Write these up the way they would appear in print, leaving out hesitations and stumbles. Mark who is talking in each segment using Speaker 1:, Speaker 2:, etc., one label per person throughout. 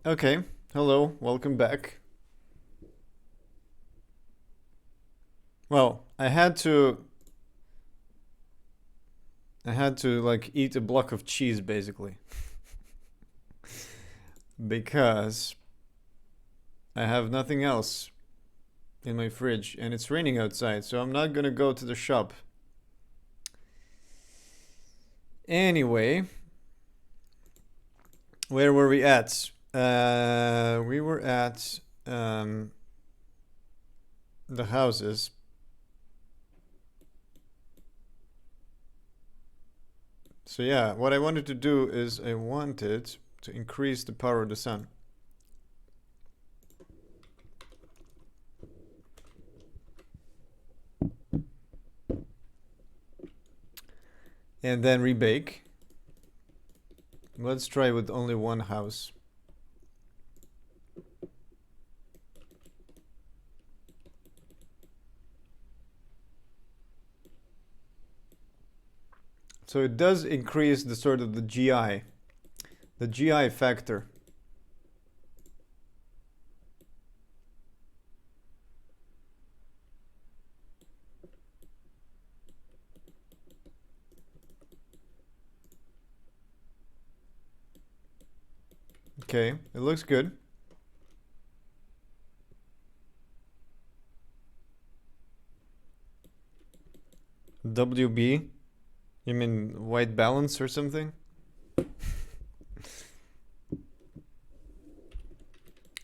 Speaker 1: Okay, hello, welcome back. Well, I had to like eat a block of cheese basically because I have nothing else in my fridge and it's raining outside, so I'm not gonna go to the shop. Anyway, where were we at? We were at the houses. So yeah, what I wanted to do is I wanted to increase the power of the sun. And then rebake. Let's try with only one house. So it does increase the sort of the GI factor. Okay, it looks good. WB? You mean white balance or something?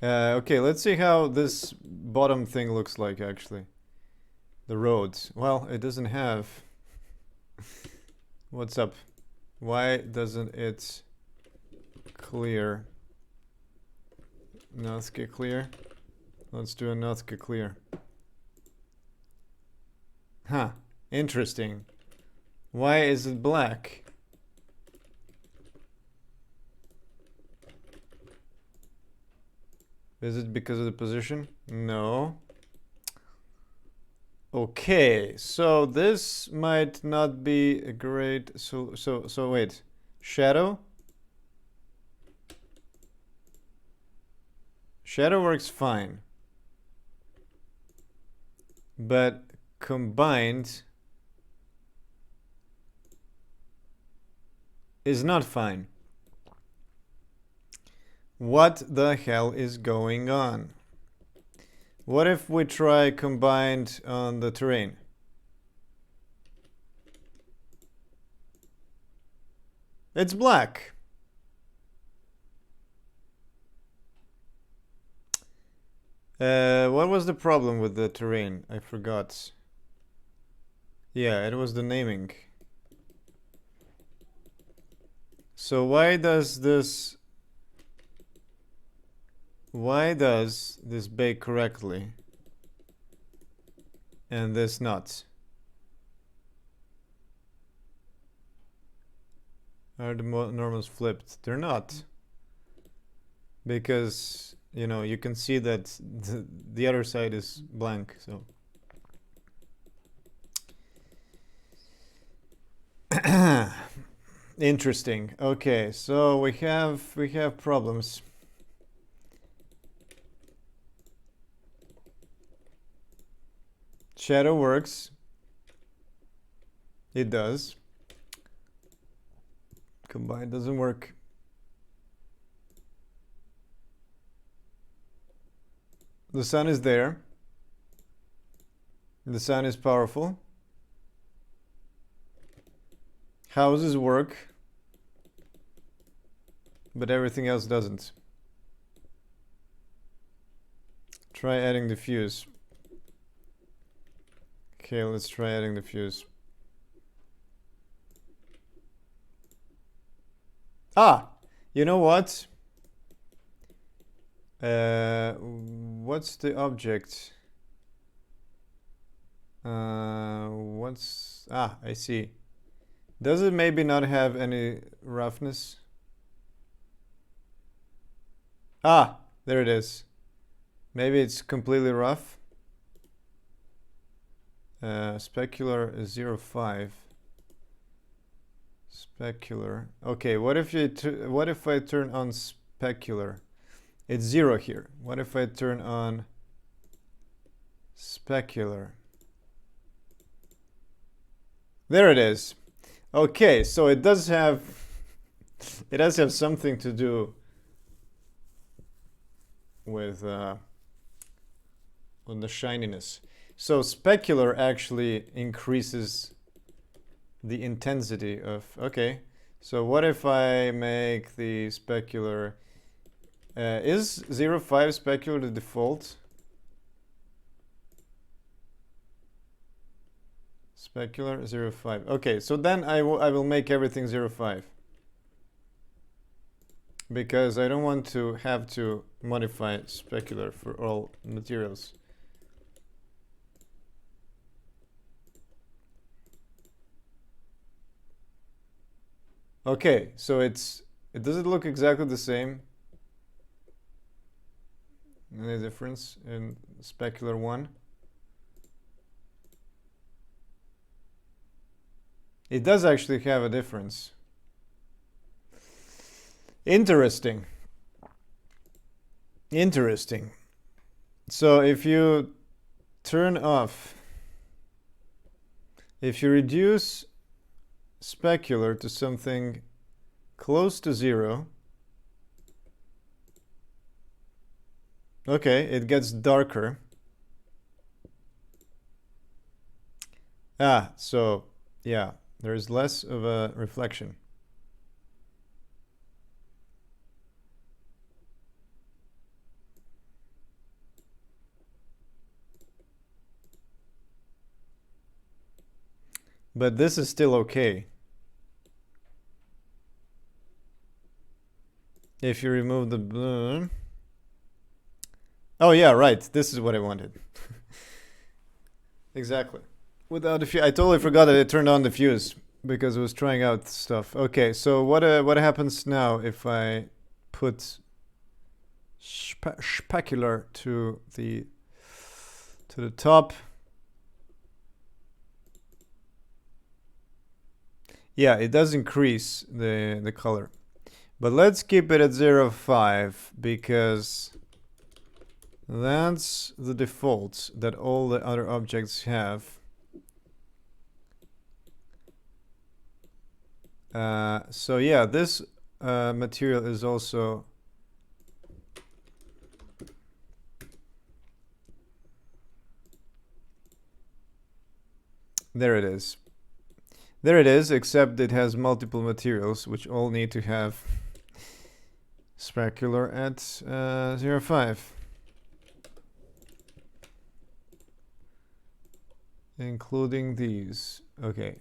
Speaker 1: Okay, let's see how this bottom thing looks like actually. The roads. Well, it doesn't have. What's up? Why doesn't it clear? Nazca clear? Let's do a Nazca clear. Huh. Interesting. Why is it black? Is it because of the position? No. Okay, so this might not be a great so wait. Shadow? Shadow works fine. But combined is not fine. What the hell is going on? What if we try combined on the terrain? It's black. What was the problem with the terrain? I forgot. Yeah, it was the naming. So why does this bake correctly and this not? Are the normals flipped? They're not. Because, you know, you can see that the other side is blank, so. Interesting. Okay, so we have problems. Shadow works. It does. Combine doesn't work. The sun is there. The sun is powerful. Houses work. But everything else doesn't. Try adding the fuse. Okay, let's try adding the fuse. Ah! You know what? What's the object? I see. Does it maybe not have any roughness? Ah, there it is. Maybe it's completely rough. Specular is 0.5. Specular. Okay, what if I turn on specular? It's 0 here. What if I turn on specular? There it is. Okay, so it does have something to do with the shininess. So specular actually increases the intensity of, okay. So what if I make the specular, is 0.5 specular the default? Specular 0.5. Okay, so then I will make everything 0.5. Because I don't want to have to modify specular for all materials. Okay, so does it look exactly the same? Any difference in specular 1? It does actually have a difference. Interesting. Interesting. So if you turn off, if you reduce specular to something close to 0, okay, it gets darker. So yeah, there's less of a reflection. But this is still okay. If you remove the blue. Oh yeah, right. This is what I wanted. Exactly. Without the fuse, I totally forgot that it turned on the fuse because it was trying out stuff. Okay, so what happens now if I put specular to the top? Yeah, it does increase the color. But let's keep it at 0.5 because that's the default that all the other objects have. So yeah, this material is also there. It is. There it is, except it has multiple materials which all need to have specular at 0.5. Including these. Okay.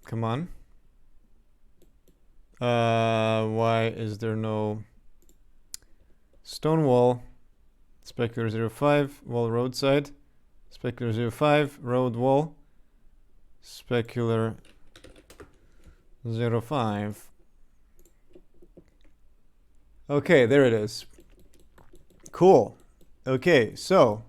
Speaker 1: Come on. Why is there no stone wall? Specular 0.5, wall roadside. Specular 0.5, road wall. Specular 0.5. Okay, there it is. Cool. Okay, so.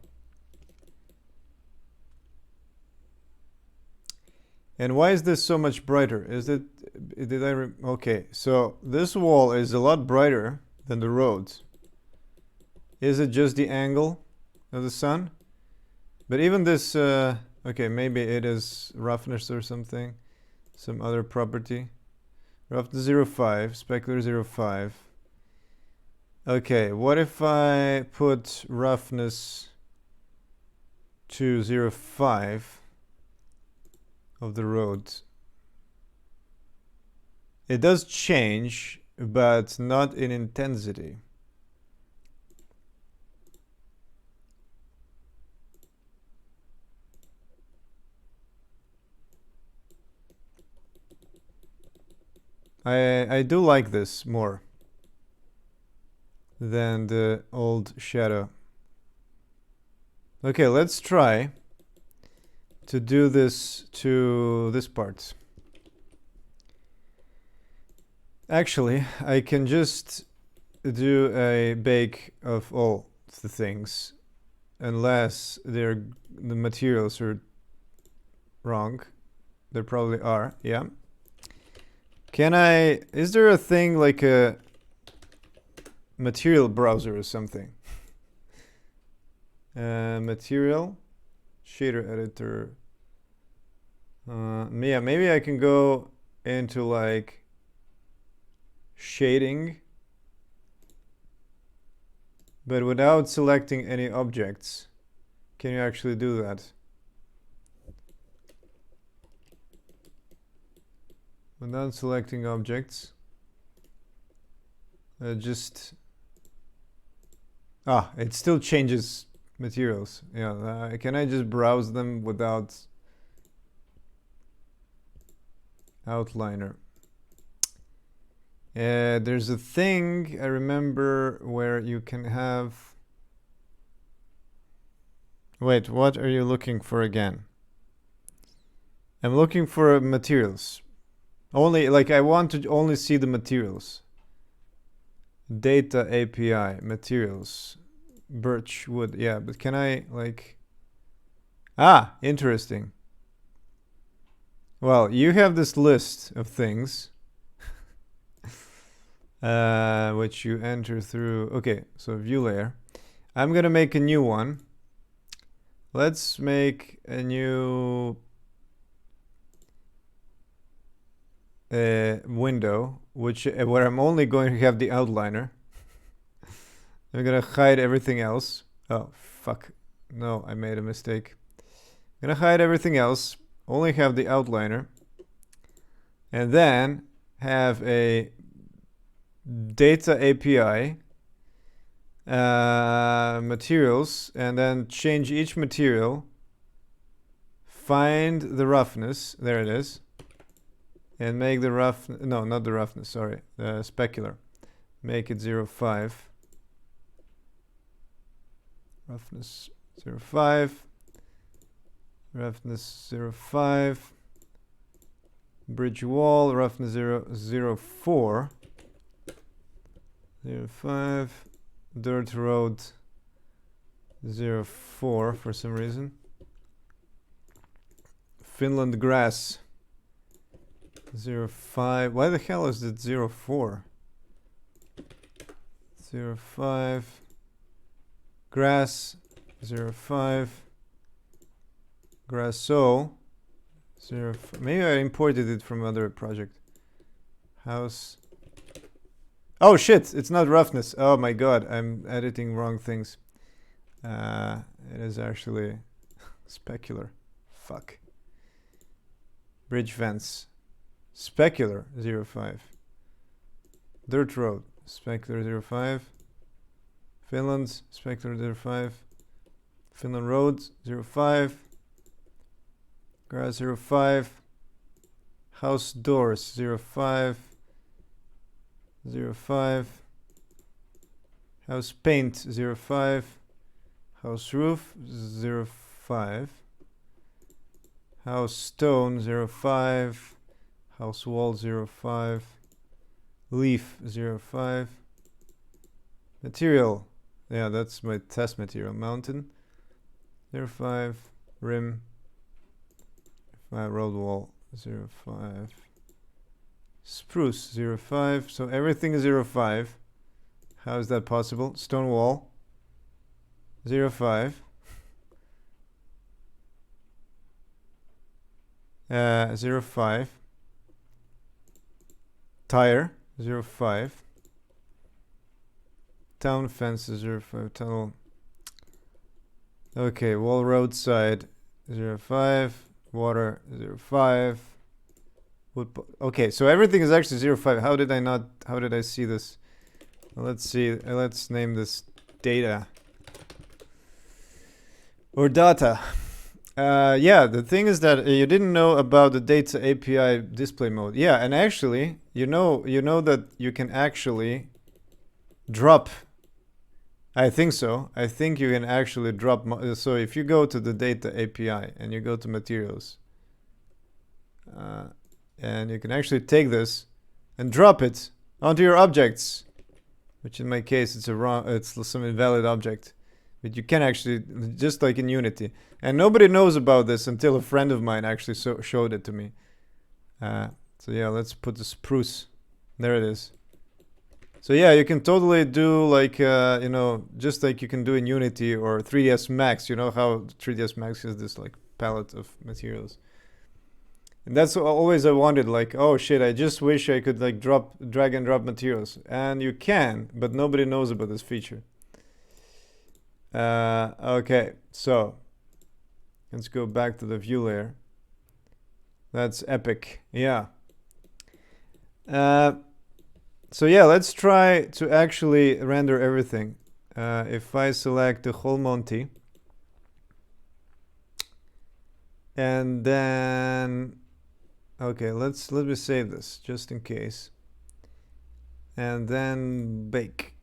Speaker 1: And why is this so much brighter? Is it, okay, so this wall is a lot brighter than the roads. Is it just the angle of the sun? But even this, okay, maybe it is roughness or something, some other property. Roughness 0.5, specular 0.5. Okay, what if I put roughness to 0.5 of the road? It does change, but not in intensity. I do like this more than the old shadow. Okay, let's try to do this to this part. Actually, I can just do a bake of all the things unless the materials are wrong. There probably are. Yeah. Can I... Is there a thing like a material browser or something? Material. Shader editor. Yeah, maybe I can go into like shading, but without selecting any objects. Can you actually do that? Without selecting objects. Just... Ah, it still changes materials. Yeah, can I just browse them without outliner? There's a thing I remember where you can have... Wait, what are you looking for again? I'm looking for materials. Only, like, I want to only see the materials. Data API, materials. Birch wood, yeah, but can I, like... Ah, interesting. Well, you have this list of things. Which you enter through... Okay, so view layer. I'm gonna make a new one. Let's make a new... window, which where I'm only going to have the outliner. I'm gonna hide everything else. Oh, fuck. No, I made a mistake. I'm gonna hide everything else, only have the outliner, and then have a data API, materials, and then change each material, find the roughness, there it is, and make the rough, no, not the roughness, sorry, the specular. Make it 0.5. Roughness 0.5. Roughness 0.5. Bridge wall, roughness 0.4. 0.5. Dirt road 0.4 for some reason. Finland grass 0.5. Why the hell is it 0.4? 0.5. Grass 0.5. Grasso 0.5. Maybe I imported it from other project. House. Oh shit! It's not roughness. Oh my god! I'm editing wrong things. It is actually specular. Fuck. Bridge fence. Specular 0.5. Dirt road. Specular 0.5. Finland. Specular 0.5. Finland road 0.5. Grass 0.5. House doors 0.5. 0.5. House paint 0.5. House roof 0.5. House stone 0.5. House wall 0.5. Leaf 0.5. Material, yeah, that's my test material. Mountain 0.5. Rim 0.5. Road wall 0.5. Spruce 0.5. So everything is 0.5. How is that possible? Stone wall 0.5. 0.5. Tire 0.5. Town fence 0.5. Tunnel. Okay, wall roadside 0.5. Water 0.5. Okay, so everything is actually 0.5. How did I see this? Well, let's see. Let's name this data. Or data. Yeah, the thing is that you didn't know about the data API display mode. Yeah, and actually, you know that you can actually drop. I think so. I think you can actually drop. So if you go to the data API and you go to materials, and you can actually take this and drop it onto your objects, which in my case it's some invalid object. But you can actually, just like in Unity. And nobody knows about this until a friend of mine actually showed it to me. So yeah, let's put the spruce. There it is. So yeah, you can totally do like, you know, just like you can do in Unity or 3ds Max. You know how 3ds Max has this like palette of materials. And that's always I wanted, like, oh shit, I just wish I could like drag and drop materials. And you can, but nobody knows about this feature. Okay, so let's go back to the view layer. That's epic, yeah. So yeah, let's try to actually render everything. If I select the whole Monty, and then, okay, let me save this just in case, and then bake,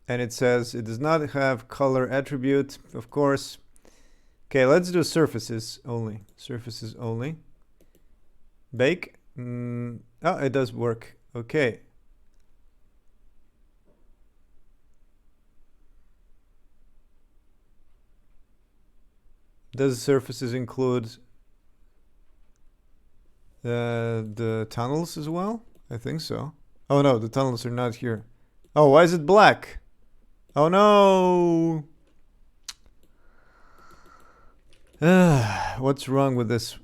Speaker 1: and it says it does not have color attribute, of course. Okay, let's do surfaces only. Surfaces only. Bake. Oh, it does work. Okay. Does surfaces include the tunnels as well? I think so. Oh no, the tunnels are not here. Oh, why is it black? Oh no! What's wrong with this?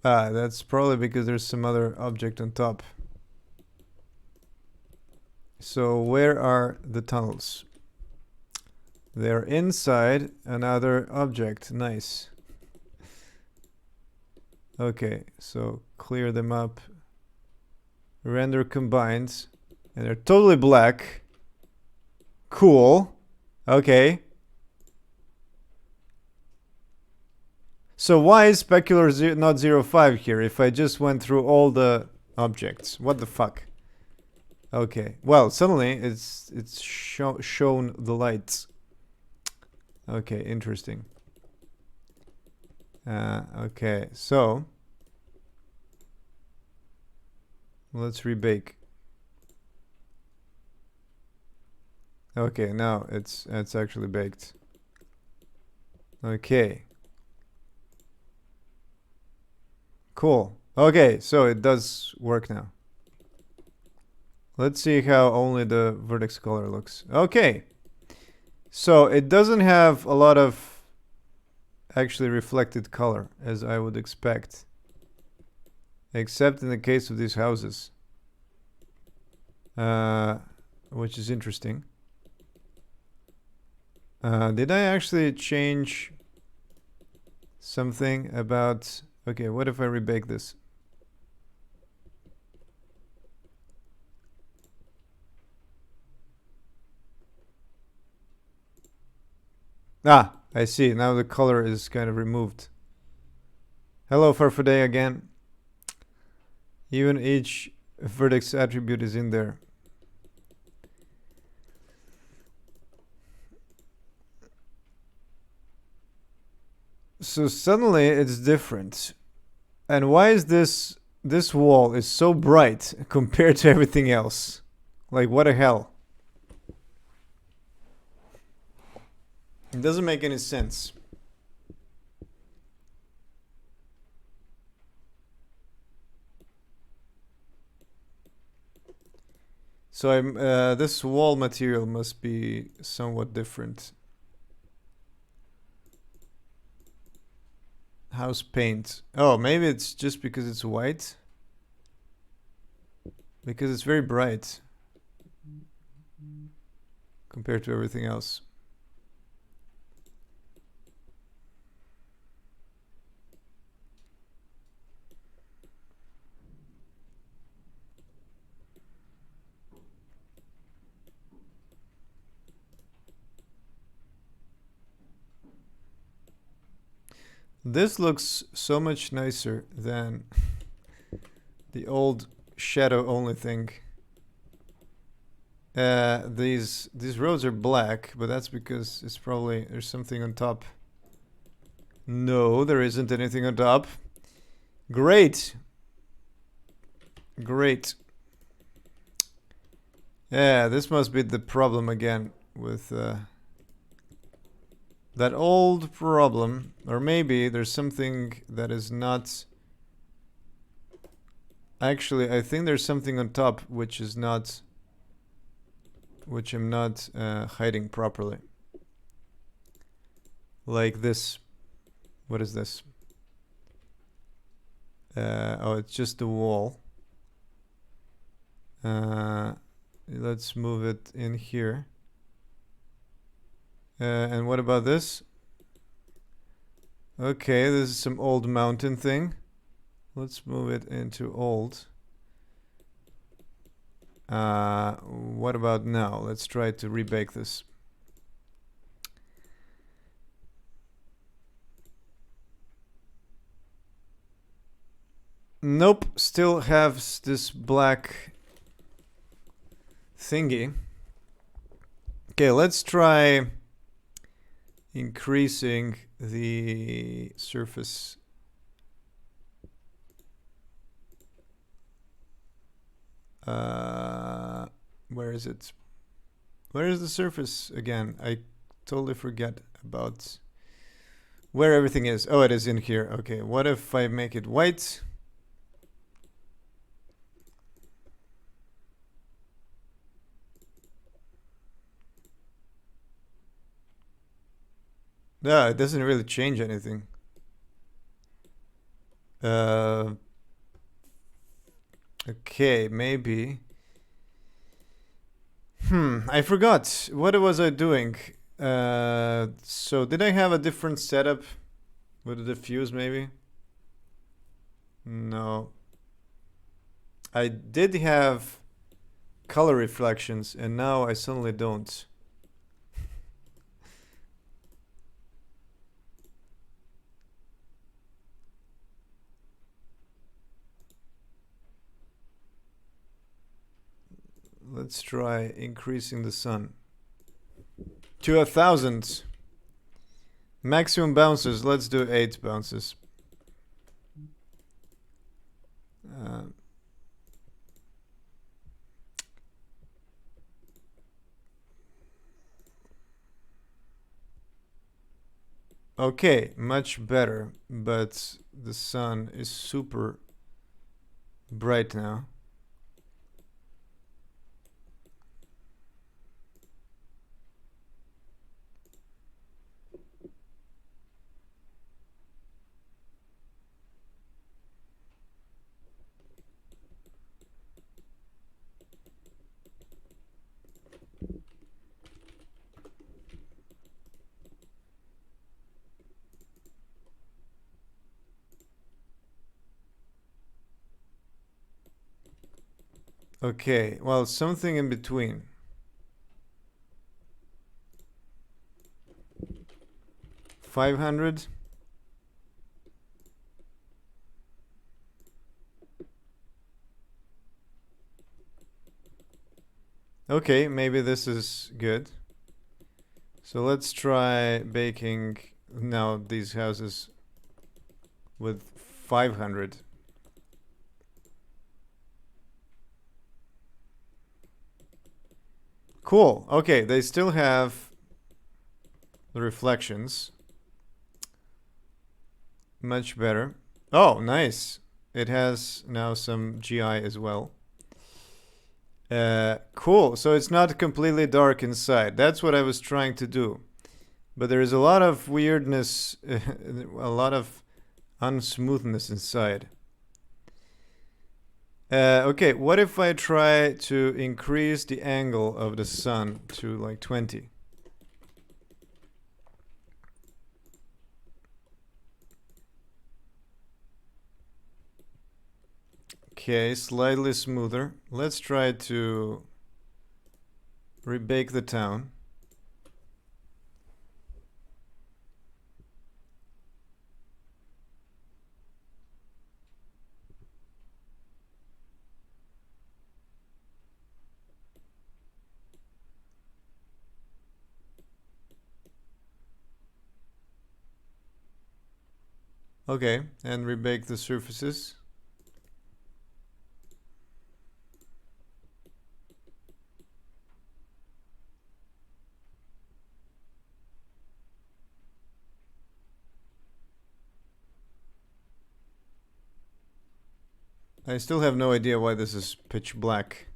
Speaker 1: That's probably because there's some other object on top. So where are the tunnels? They're inside another object. Nice. Okay, so clear them up. Render combined. And they're totally black. Cool. Okay. So why is specular not 0.5 here if I just went through all the objects? What the fuck? Okay. Well, suddenly it's shown the lights. Okay, interesting. Okay, so let's rebake. Okay, now it's actually baked. Okay. Cool. Okay, so it does work now. Let's see how only the vertex color looks. Okay. So it doesn't have a lot of actually reflected color, as I would expect. Except in the case of these houses. Which is interesting. Did I actually change something about... Okay, what if I rebake this? Ah, I see. Now the color is kind of removed. Hello, Farfaday again. Even each vertex attribute is in there. So suddenly it's different. And why is this wall is so bright compared to everything else? Like, what the hell? It doesn't make any sense. So this wall material must be somewhat different. House paint. Oh, maybe it's just because it's white. Because it's very bright compared to everything else. This looks so much nicer than the old shadow only thing. These roads are black, but that's because it's probably there's something on top. No, there isn't anything on top. Great. Great. Yeah, this must be the problem again with that old problem. Or maybe there's something that is not... Actually, I think there's something on top which is not... which I'm not hiding properly. Like this. What is this? Oh, it's just a wall. Let's move it in here. And what about this? Okay, this is some old mountain thing. Let's move it into old. What about now? Let's try to rebake this. Nope, still have this black thingy. Okay, let's try increasing the surface. Where is it? Where is the surface again? I totally forget about where everything is. Oh, it is in here. Okay, what if I make it white? No, it doesn't really change anything. Okay, maybe. I forgot. What was I doing? So did I have a different setup with the diffuse maybe? No. I did have color reflections and now I suddenly don't. Let's try increasing the sun to 1,000. Maximum bounces. Let's do 8 bounces. Okay, much better, but the sun is super bright now. Okay, well, something in between. $500. Okay, maybe this is good. So let's try baking now these houses with 500. Cool. Okay, they still have the reflections. Much better. Oh, nice. It has now some GI as well. Cool. So it's not completely dark inside. That's what I was trying to do. But there is a lot of weirdness, a lot of unsmoothness inside. Okay, what if I try to increase the angle of the sun to like 20? Okay, slightly smoother. Let's try to rebake the town. Okay, and rebake the surfaces. I still have no idea why this is pitch black.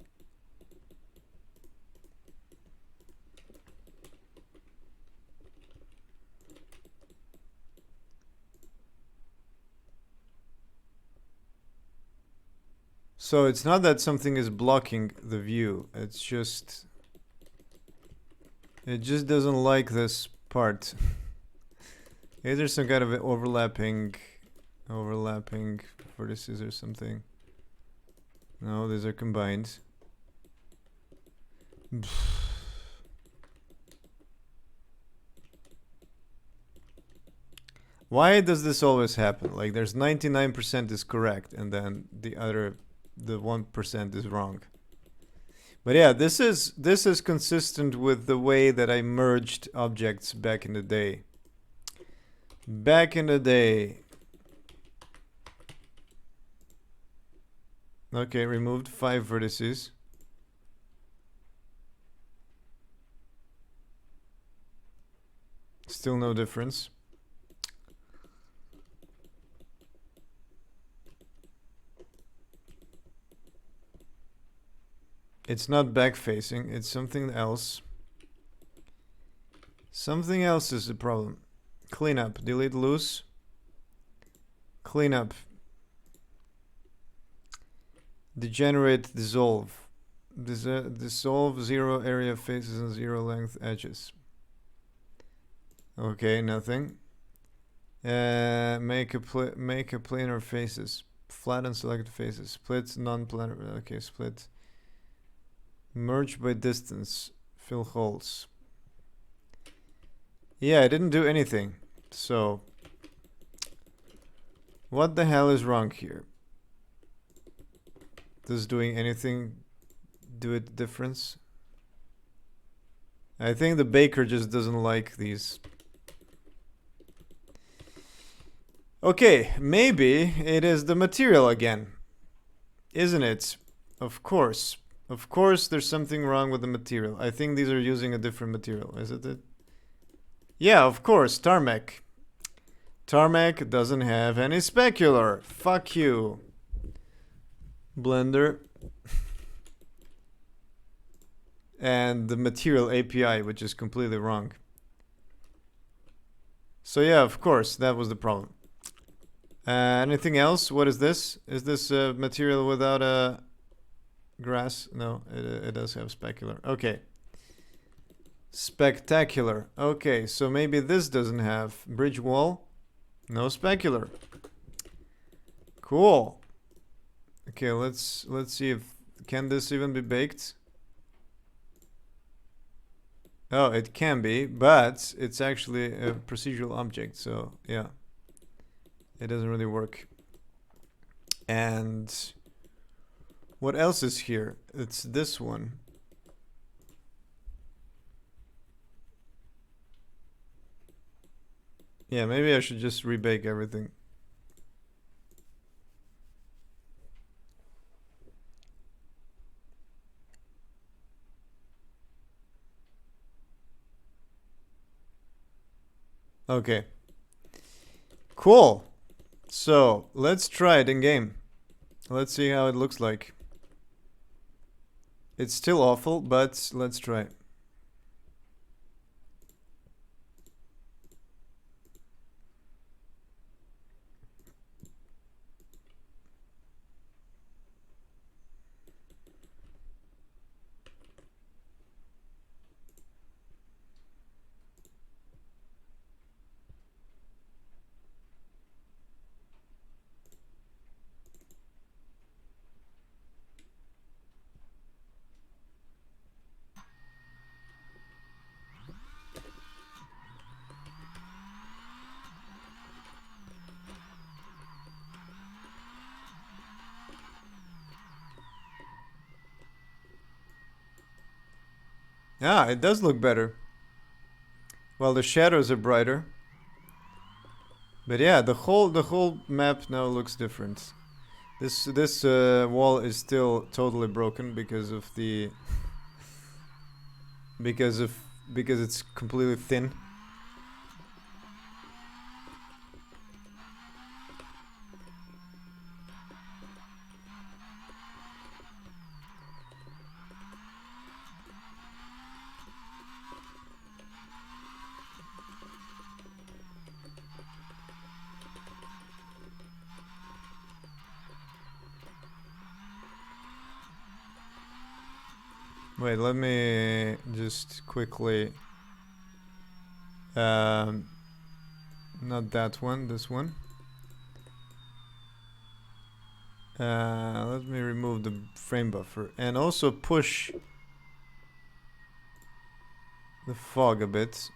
Speaker 1: So it's not that something is blocking the view, it's just... It just doesn't like this part. Is there some kind of overlapping vertices or something? No, these are combined. Why does this always happen? Like there's 99% is correct and then the 1% is wrong. But yeah, this is consistent with the way that I merged objects back in the day. Okay, removed 5 vertices. Still no difference. It's not back facing, it's something else. Something else is the problem. Clean up, delete loose. Clean up. Degenerate, dissolve. Dissolve 0 area faces and 0 length edges. Okay, nothing. Make a planar faces. Flatten selected faces. Split non-planar. Okay, split. Merge by distance. Fill holes. Yeah, I didn't do anything. So, what the hell is wrong here? Does doing anything do a difference? I think the baker just doesn't like these. Okay, maybe it is the material again. Isn't it? Of course. Of course there's something wrong with the material. I think these are using a different material, isn't it? Yeah, of course, tarmac. Tarmac doesn't have any specular. Fuck you. Blender. And the material API, which is completely wrong. So yeah, of course, that was the problem. Anything else? What is this? Is this a material without a grass? No, it does have specular. Okay. Spectacular. Okay, so maybe this doesn't have bridge wall. No specular. Cool. Okay, let's see if can this even be baked? Oh, it can be, but it's actually a procedural object, so yeah. It doesn't really work. And what else is here? It's this one. Yeah, maybe I should just rebake everything. Okay. Cool. So, let's try it in game. Let's see how it looks like. It's still awful, but let's try. Yeah, it does look better. Well, the shadows are brighter. But yeah, the whole map now looks different. This wall is still totally broken because of the because it's completely thin. Wait, let me just quickly... not that one, this one. Let me remove the frame buffer and also push the fog a bit.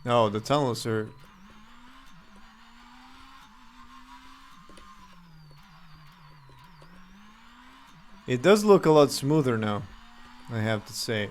Speaker 1: Oh, the tunnels are... It does look a lot smoother now, I have to say.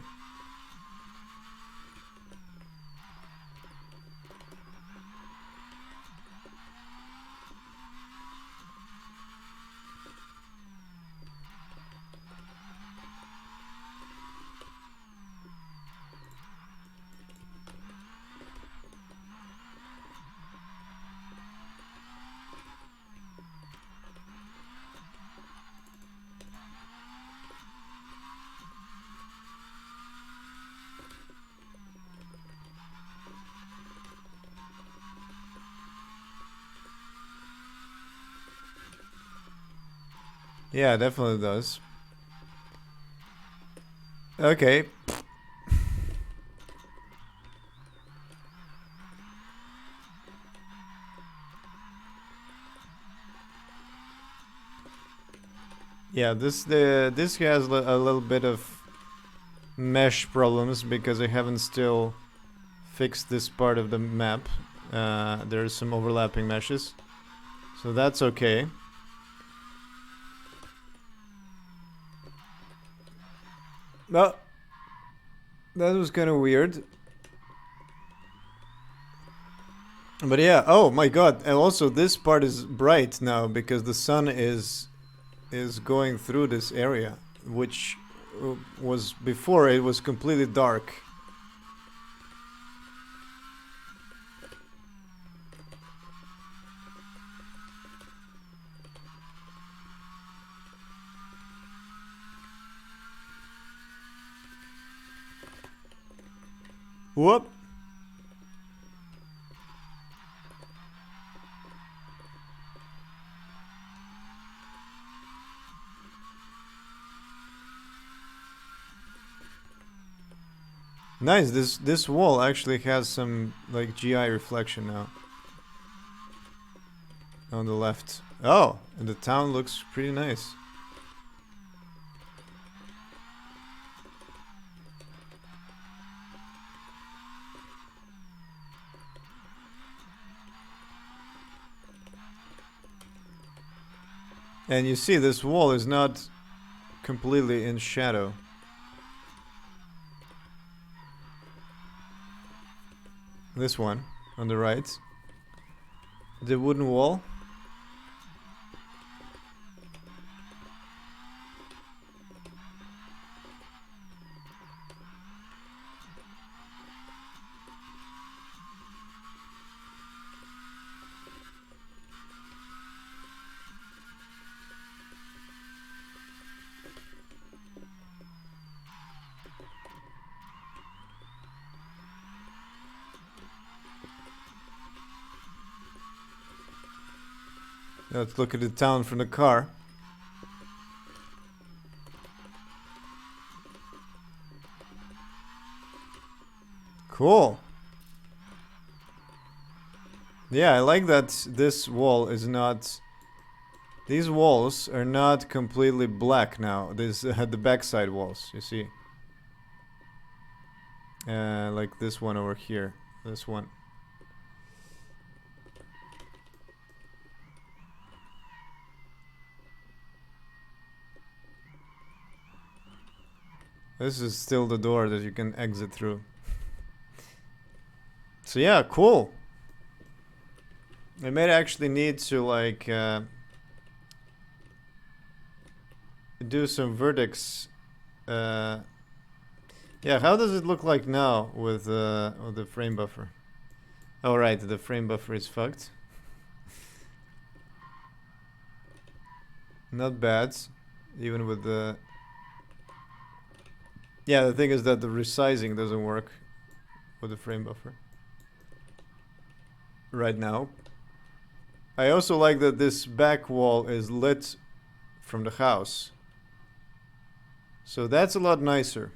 Speaker 1: Yeah, it definitely does. Okay. Yeah, this has a little bit of mesh problems because I haven't still fixed this part of the map. There's some overlapping meshes, so that's okay. No, that was kind of weird. But yeah, oh my god, and also this part is bright now because the sun is going through this area, which was before it was completely dark. Whoop. Nice, this wall actually has some like GI reflection now. On the left. Oh, and the town looks pretty nice. And you see this wall is not completely in shadow. This one on the right. The wooden wall. Let's look at the town from the car. Cool. Yeah, I like that this wall is not... These walls are not completely black now. These the backside walls, you see. Like this one over here. This one. This is still the door that you can exit through. So yeah, cool. I may actually need to like do some vertex. Yeah, how does it look like now with the frame buffer? Oh right, the frame buffer is fucked. Not bad, even with the... Yeah, the thing is that the resizing doesn't work with the frame buffer. right now. I also like that this back wall is lit from the house. So that's a lot nicer.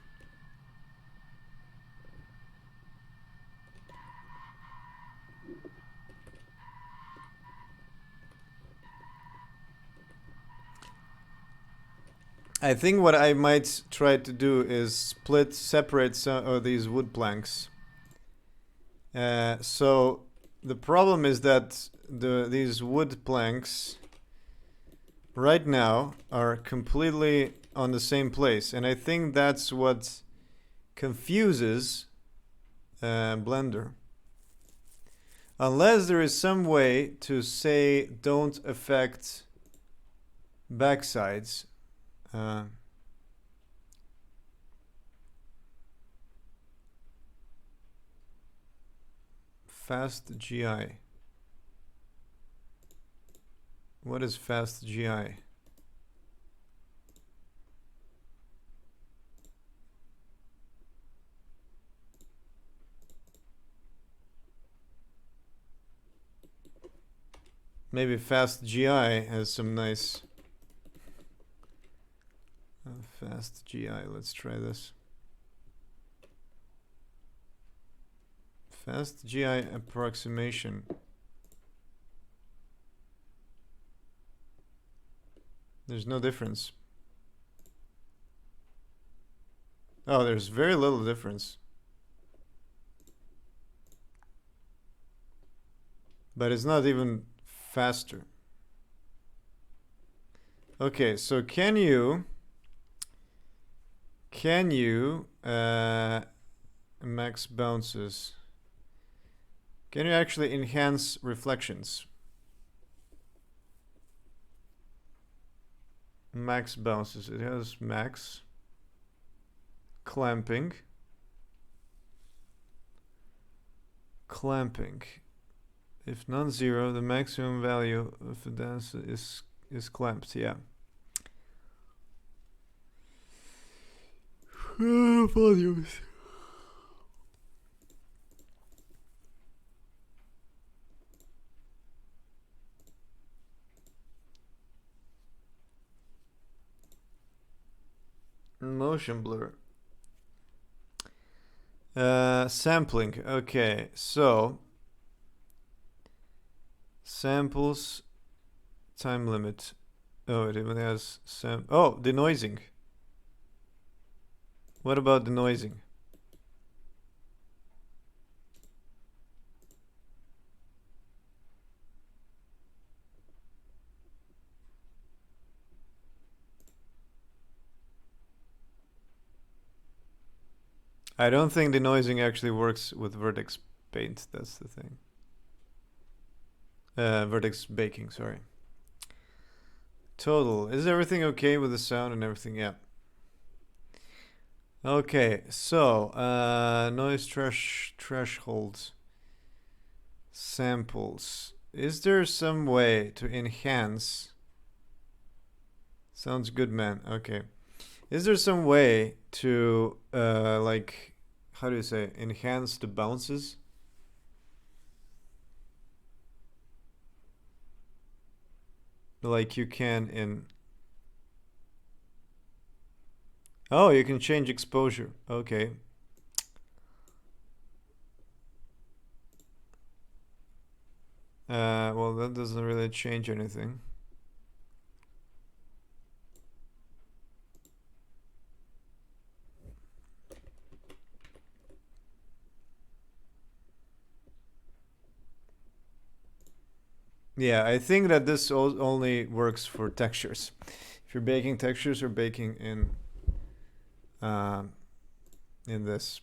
Speaker 1: I think what I might try to do is separate some of these wood planks. So the problem is that these wood planks right now are completely on the same place, and I think that's what confuses Blender. Unless there is some way to say don't affect backsides. Fast GI. What is fast GI? Maybe fast GI has some nice fast GI. Let's try this. Fast GI approximation. There's no difference. Oh, there's very little difference. But it's not even faster. Okay, so can you max bounces? Can you actually enhance reflections? Max bounces. It has max clamping. If non-zero, the maximum value of the dance is clamped. Yeah. Volumes. Motion blur. Sampling. Okay, so samples time limit. Oh, it even has denoising. What about denoising? I don't think denoising actually works with vertex paint. That's the thing. Vertex baking, sorry. Total. Is everything okay with the sound and everything? Yeah. Okay, so noise thresholds, samples. Is there some way to enhance? Sounds good, man. Okay. Is there some way to like, how do you say, enhance the bounces? Like you can in... Oh, you can change exposure. Okay. Well, that doesn't really change anything. Yeah, I think that this only works for textures. If you're baking textures or baking in this.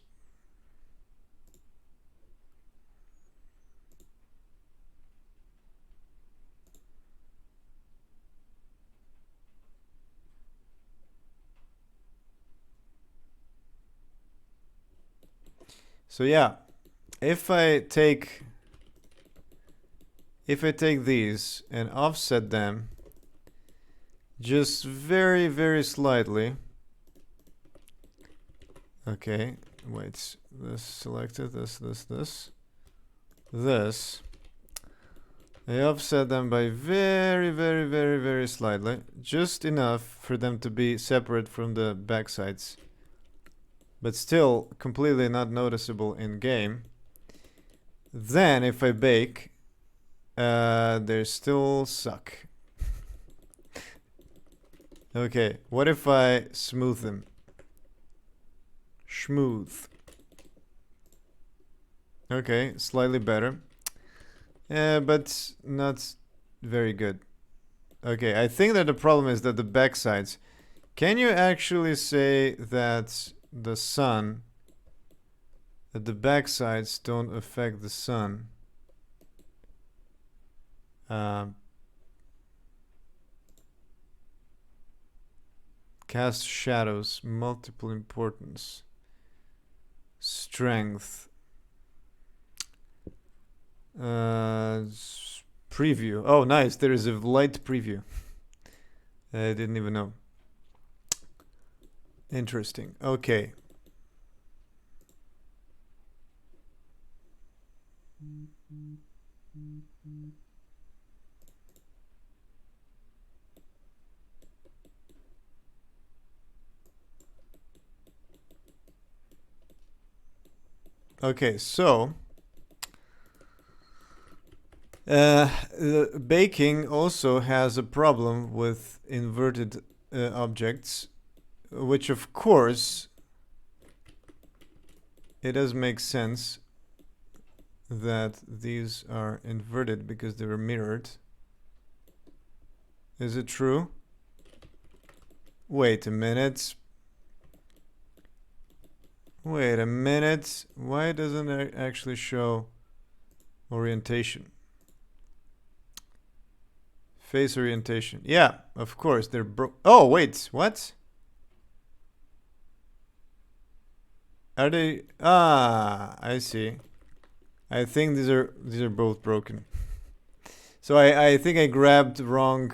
Speaker 1: So yeah, if I take these and offset them just very, very slightly. Okay, wait, this selected, this. I offset them by very, very, very, very slightly. Just enough for them to be separate from the backsides. But still completely not noticeable in game. Then if I bake, they still suck. Okay, what if I smooth them? Smooth. Okay, slightly better. But not very good. Okay, I think that the problem is that the backsides. Can you actually say that the sun, that the backsides don't affect the sun? Cast shadows, multiple importance, strength, preview. Oh, nice. There is a light preview. I didn't even know. Interesting. Okay. Okay, so baking also has a problem with inverted objects, which of course it does make sense that these are inverted because they were mirrored. Is it true? Wait a minute. Wait a minute. Why doesn't it actually show orientation? Face orientation. Yeah, of course they're oh, wait, what? Are they? Ah, I see. I think these are both broken. So I think I grabbed wrong.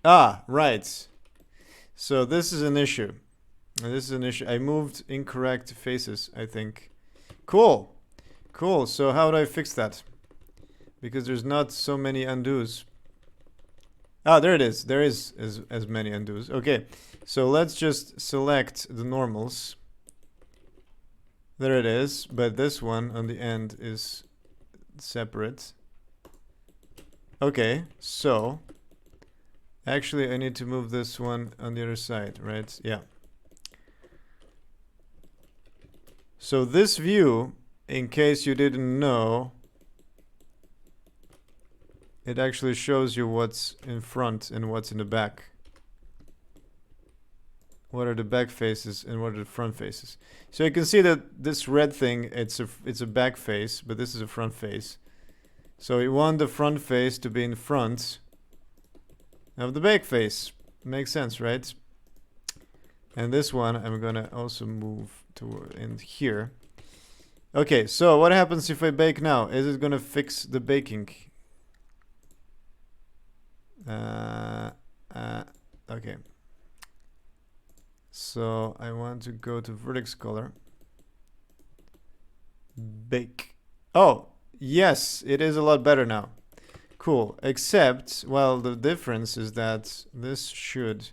Speaker 1: Ah, right. So this is an issue. This is an issue. I moved incorrect faces, I think. Cool. Cool. So how do I fix that? Because there's not so many undos. Ah, there it is. There is as many undos. Okay. So let's just select the normals. There it is. But this one on the end is separate. Okay. So actually I need to move this one on the other side, right? Yeah. So this view, in case you didn't know, it actually shows you what's in front and what's in the back. What are the back faces and what are the front faces? So you can see that this red thing, it's a back face, but this is a front face. So you want the front face to be in front of the back face. Makes sense, right? And this one I'm gonna also move to in here. Okay, so what happens if I bake now? Is it gonna fix the baking? Okay. So I want to go to vertex color. Bake. Oh, yes, it is a lot better now. Cool. Except, well, the difference is that this should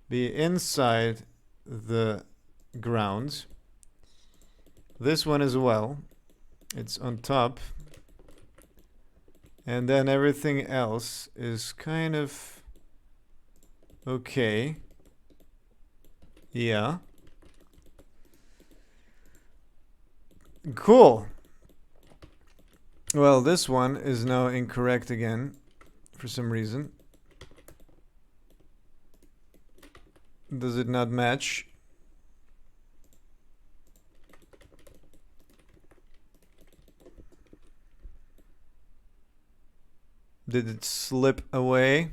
Speaker 1: be inside the ground. This one as well. It's on top. And then everything else is kind of okay. Yeah. Cool. Well, this one is now incorrect again for some reason. Does it not match? Did it slip away?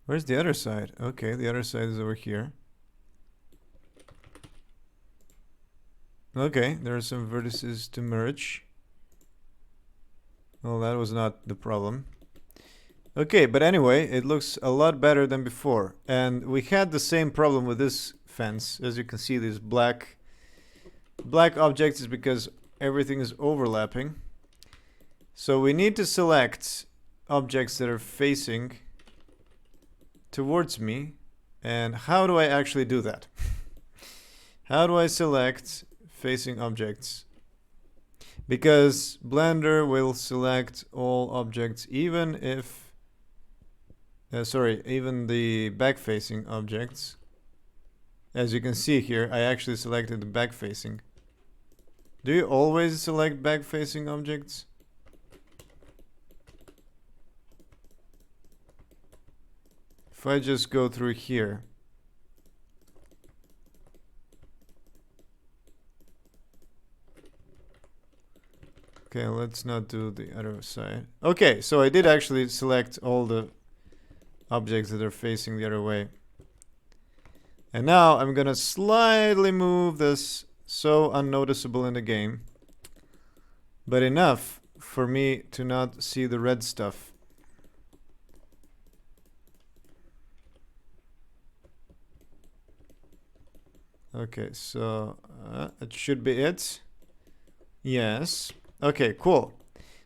Speaker 1: Where's the other side? Okay, the other side is over here. Okay, there are some vertices to merge. Well, that was not the problem. Okay, but anyway, it looks a lot better than before. And we had the same problem with this fence. As you can see, these black Black objects is because everything is overlapping. So we need to select objects that are facing towards me. And how do I actually do that? How do I select facing objects? Because Blender will select all objects, even if even the back-facing objects. As you can see here, I actually selected the back-facing. Do you always select back-facing objects? If I just go through here. Okay, let's not do the other side. Okay, so I did actually select all the objects that are facing the other way. And now I'm gonna slightly move this, so unnoticeable in the game, but enough for me to not see the red stuff. Okay, so it should be it. Yes. Okay, cool.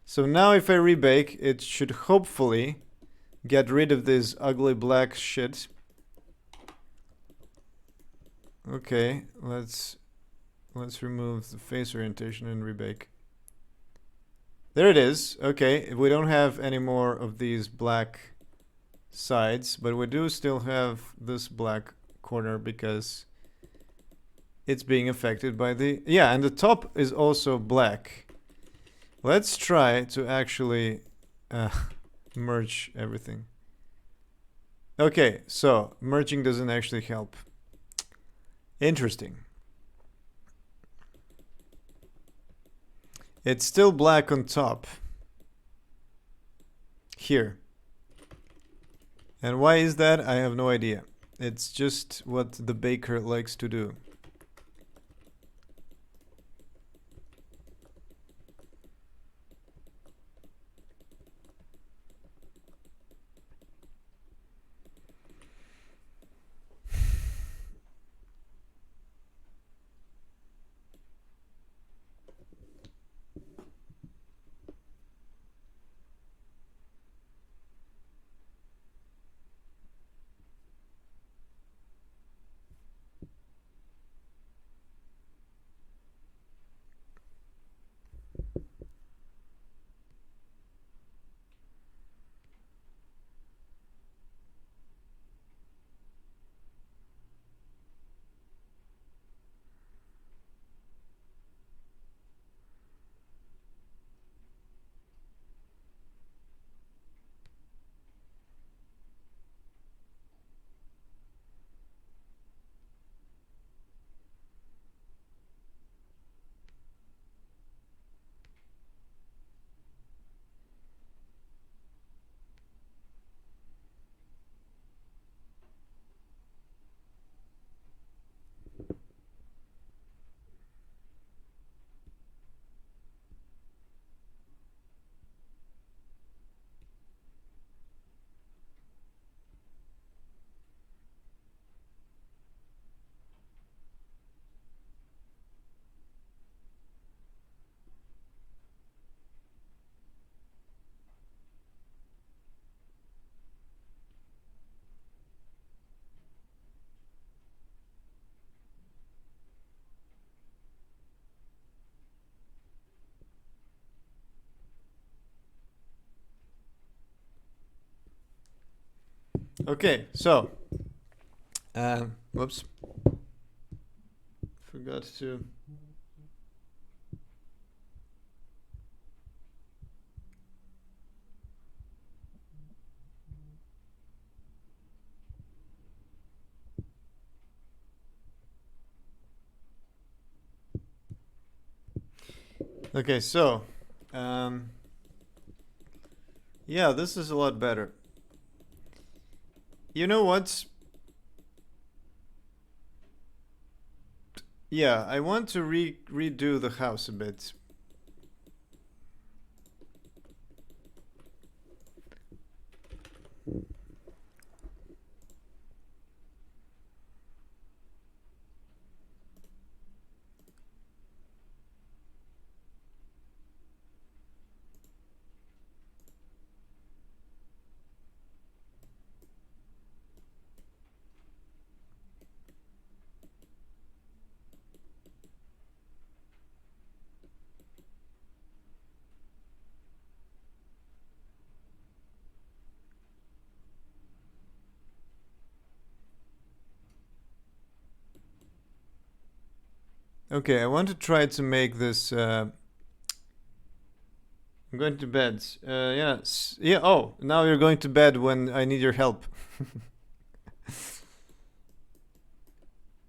Speaker 1: So now if I rebake, it should hopefully get rid of this ugly black shit. Okay, let's remove the face orientation and rebake. There it is. Okay, we don't have any more of these black sides, but we do still have this black corner because it's being affected by the... Yeah, and the top is also black. Let's try to actually merge everything. Okay, so merging doesn't actually help. Interesting. It's still black on top. Here. And why is that? I have no idea. It's just what the baker likes to do. Okay, so whoops, forgot to... Okay, so yeah, this is a lot better. You know what? Yeah, I want to redo the house a bit. Okay, I want to try to make this. I'm going to bed. Yeah, yeah. Oh, now you're going to bed when I need your help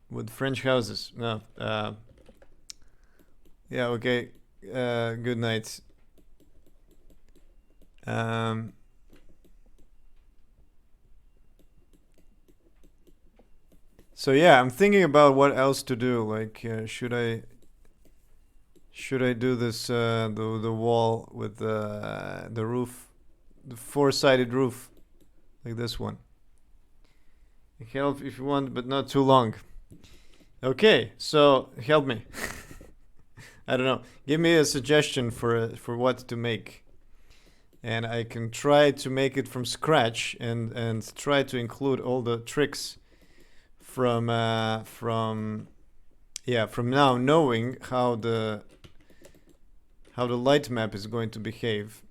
Speaker 1: with French houses. No. Yeah. Okay. Good night. Um. So yeah, I'm thinking about what else to do. Like, should I do this the wall with the roof, the four-sided roof, like this one? Help if you want, but not too long. Okay, so help me. I don't know. Give me a suggestion for what to make, and I can try to make it from scratch and try to include all the tricks from yeah, from now knowing how the light map is going to behave.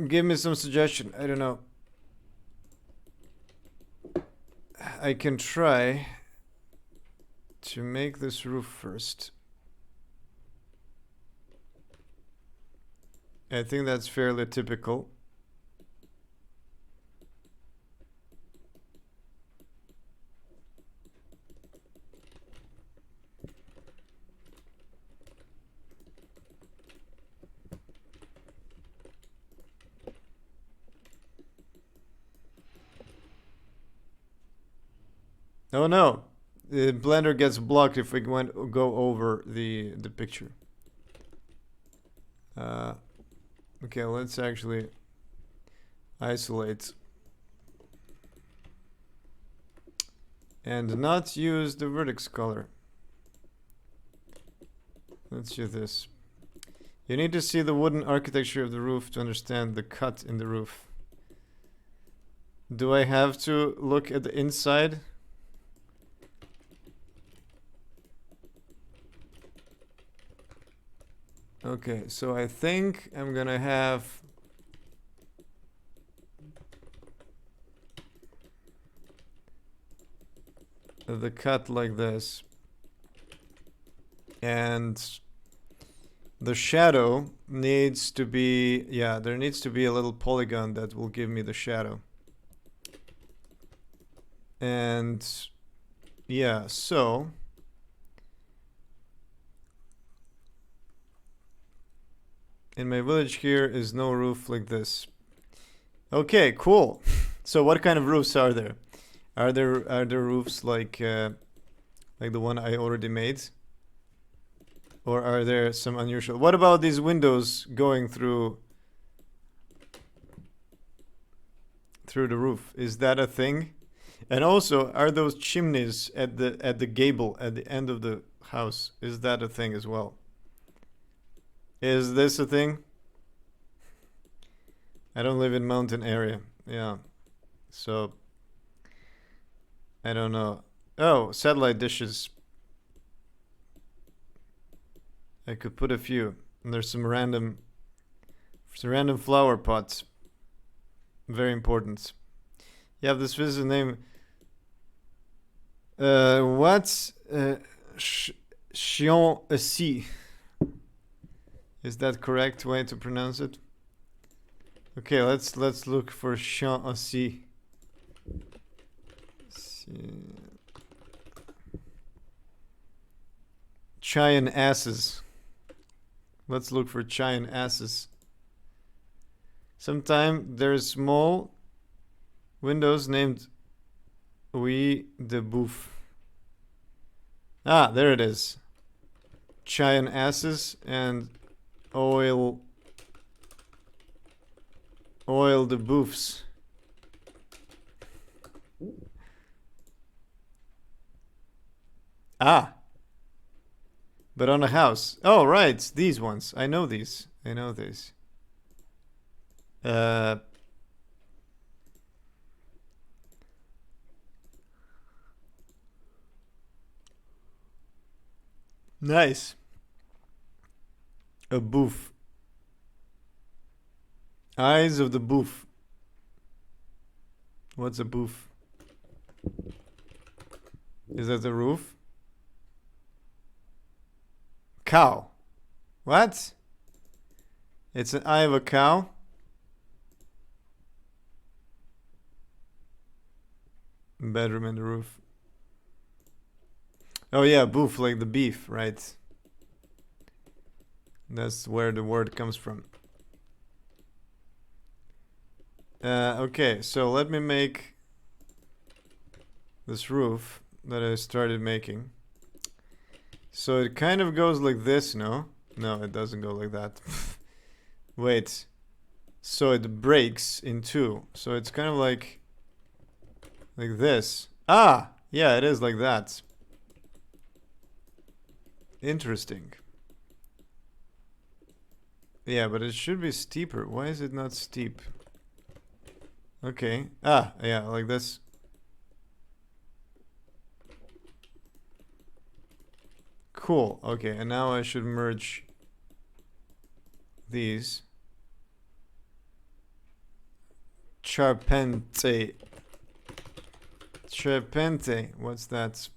Speaker 1: Give me some suggestion. I don't know. I can try to make this roof first. I think that's fairly typical. Oh no, the Blender gets blocked if we go over the picture. Okay, let's actually isolate and not use the vertex color. Let's do this. You need to see the wooden architecture of the roof to understand the cut in the roof. Do I have to look at the inside? Okay, so I think I'm gonna have the cut like this, and the shadow needs to be, yeah, there needs to be a little polygon that will give me the shadow. And yeah, so in my village here is no roof like this. Okay, cool. So what kind of roofs are there? Are there roofs like the one I already made? Or are there some unusual? What about these windows going through the roof? Is that a thing? And also, are those chimneys at the gable at the end of the house? Is that a thing as well? Is this a thing? I don't live in mountain area. Yeah. So I don't know. Oh, satellite dishes. I could put a few. And there's some random flower pots. Very important. Yeah, this is the name. What's Chion Assis? Is that correct way to pronounce it? Okay, let's look for Chion Assis. Giant asses. Let's look for giant asses. Sometime there's small windows named Oui de Bouffe. Ah, there it is. Giant asses and oil the boofs. Ah. But on a house. Oh, right. These ones. I know these. I know these. Nice. A boof. Eyes of the boof. What's a boof? Is that the roof? Cow. What? It's an eye of a cow? Bedroom and the roof. Oh yeah, boof, like the beef, right? That's where the word comes from. Okay, so let me make this roof that I started making. So it kind of goes like this, no? No, it doesn't go like that. Wait. So it breaks in two. So it's kind of like this. Ah! Yeah, it is like that. Interesting. Yeah, but it should be steeper. Why is it not steep? Okay. Ah, yeah, like this. Cool. Okay, and now I should merge these. Charpente. Charpente. What's that?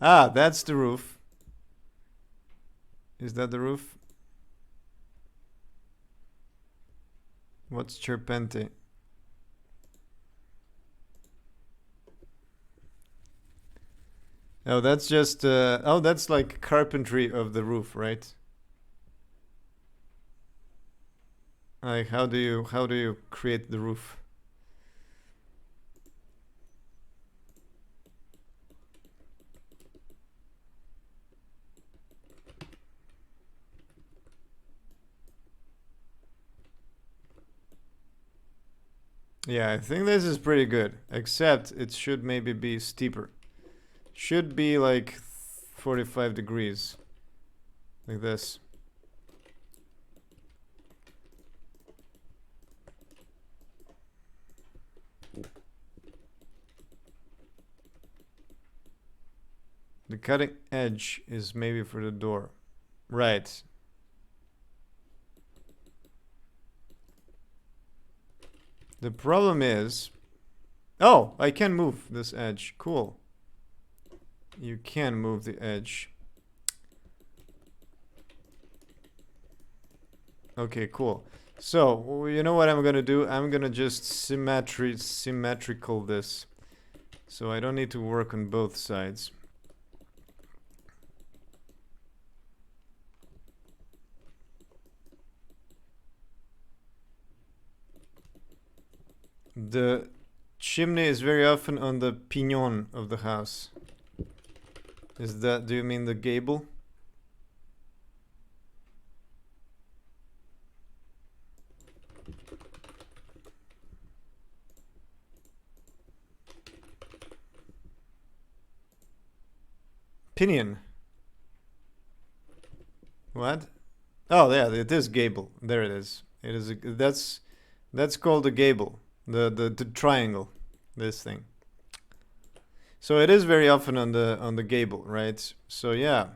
Speaker 1: Ah, that's the roof. Is that the roof? What's Charpente? Oh, that's just oh, that's like carpentry of the roof, right? Like how do you create the roof? Yeah, I think this is pretty good, except it should maybe be steeper. Should be like 45 degrees. Like this. The cutting edge is maybe for the door. Right. The problem is... Oh, I can move this edge. Cool. You can move the edge. Okay, cool. So, you know what I'm gonna do? I'm gonna just symmetrical this. So I don't need to work on both sides. The chimney is very often on the pignon of the house. Is that, do you mean the gable? Pinion. What? Oh yeah, it is gable. There it is. It is. That's called a gable. The triangle. This thing. So it is very often on the gable, right? So yeah.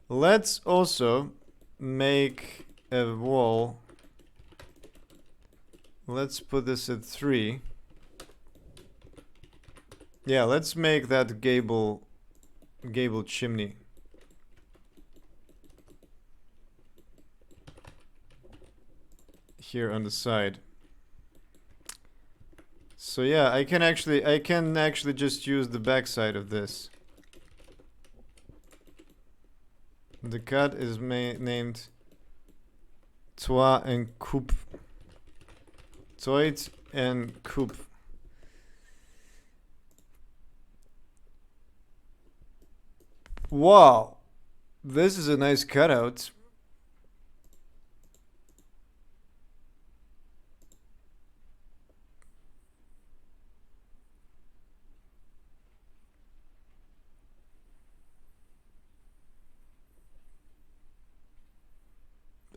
Speaker 1: Let's also make a wall. Let's put this at 3. Yeah, let's make that gable chimney. Here on the side. So yeah, I can actually just use the backside of this. The cut is named Toit and Coupe. Toit and Coupe. Wow, this is a nice cutout.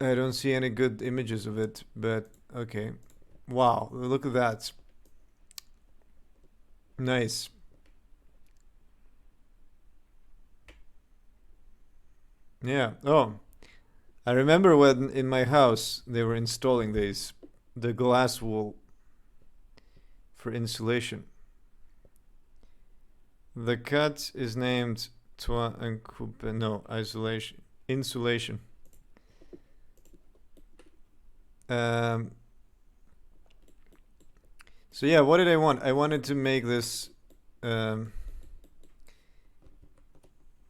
Speaker 1: I don't see any good images of it, but okay. Wow, look at that. Nice. Yeah. Oh, I remember when in my house they were installing the glass wool for insulation. The cut is named toit and coupe. No, insulation. So yeah, what did I want? I wanted to make this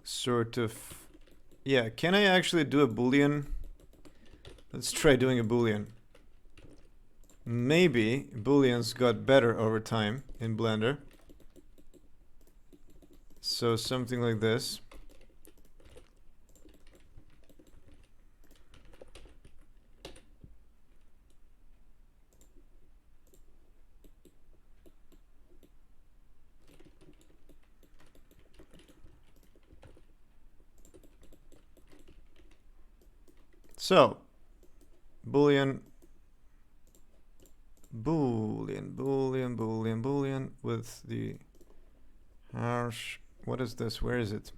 Speaker 1: sort of, yeah, can I actually do a boolean? Let's try doing a boolean. Maybe booleans got better over time in Blender. So something like this. So, boolean with the harsh. What is this? Where is it?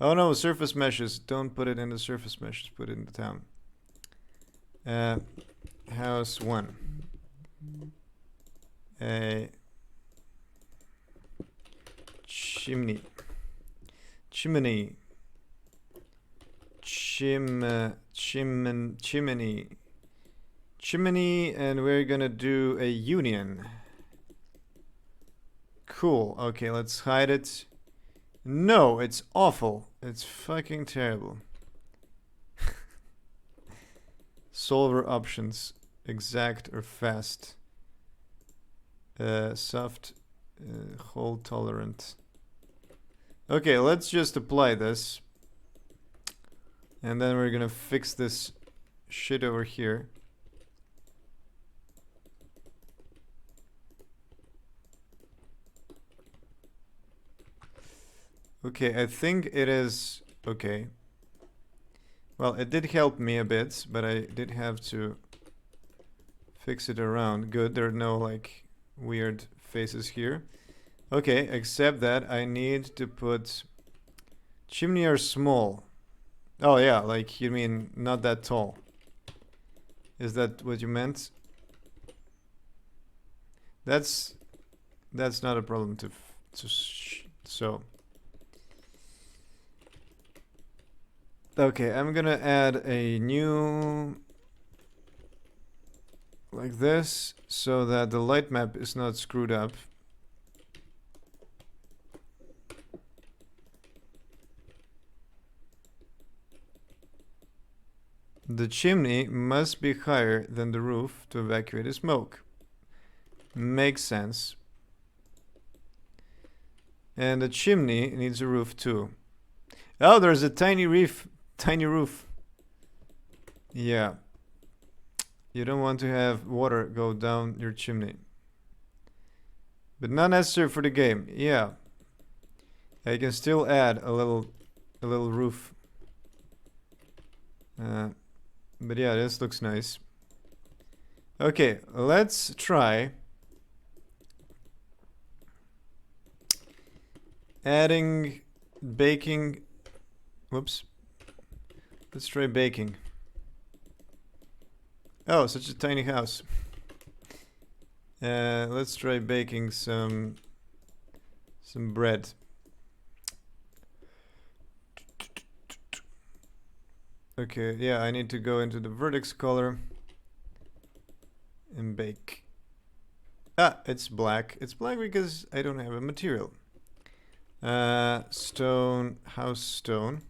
Speaker 1: Oh no, surface meshes. Don't put it in the surface meshes. Put it in the town. House 1. A chimney. Chimney, and we're gonna do a union. Cool. Okay, let's hide it. No, it's awful. It's fucking terrible. Solver options. Exact or fast. Soft. Hold tolerant. Okay, let's just apply this. And then we're gonna fix this shit over here. Okay, I think it is okay. Well, it did help me a bit, but I did have to fix it around. Good, there are no like weird faces here. Okay, except that I need to put chimney are small. Oh yeah, like you mean not that tall. Is that what you meant? That's not a problem to so. Okay, I'm gonna add a new like this so that the light map is not screwed up. The chimney must be higher than the roof to evacuate the smoke. Makes sense. And the chimney needs a roof too. Oh, there's a tiny roof. Yeah. You don't want to have water go down your chimney. But not necessary for the game. Yeah. I can still add a little roof. But yeah, this looks nice. Okay, let's try adding baking. Whoops. Let's try baking. Oh, such a tiny house. Let's try baking some bread. Okay, yeah, I need to go into the vertex color and bake. Ah, it's black. It's black because I don't have a material. Stone, house stone.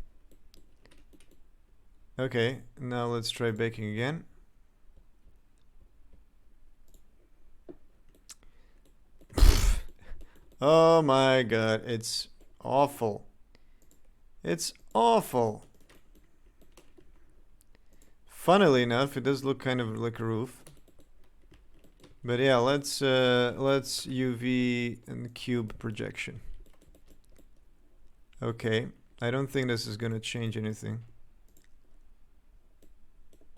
Speaker 1: Okay, now let's try baking again. Oh my god, it's awful. It's awful. Funnily enough, it does look kind of like a roof. But yeah, let's UV and cube projection. Okay, I don't think this is gonna change anything.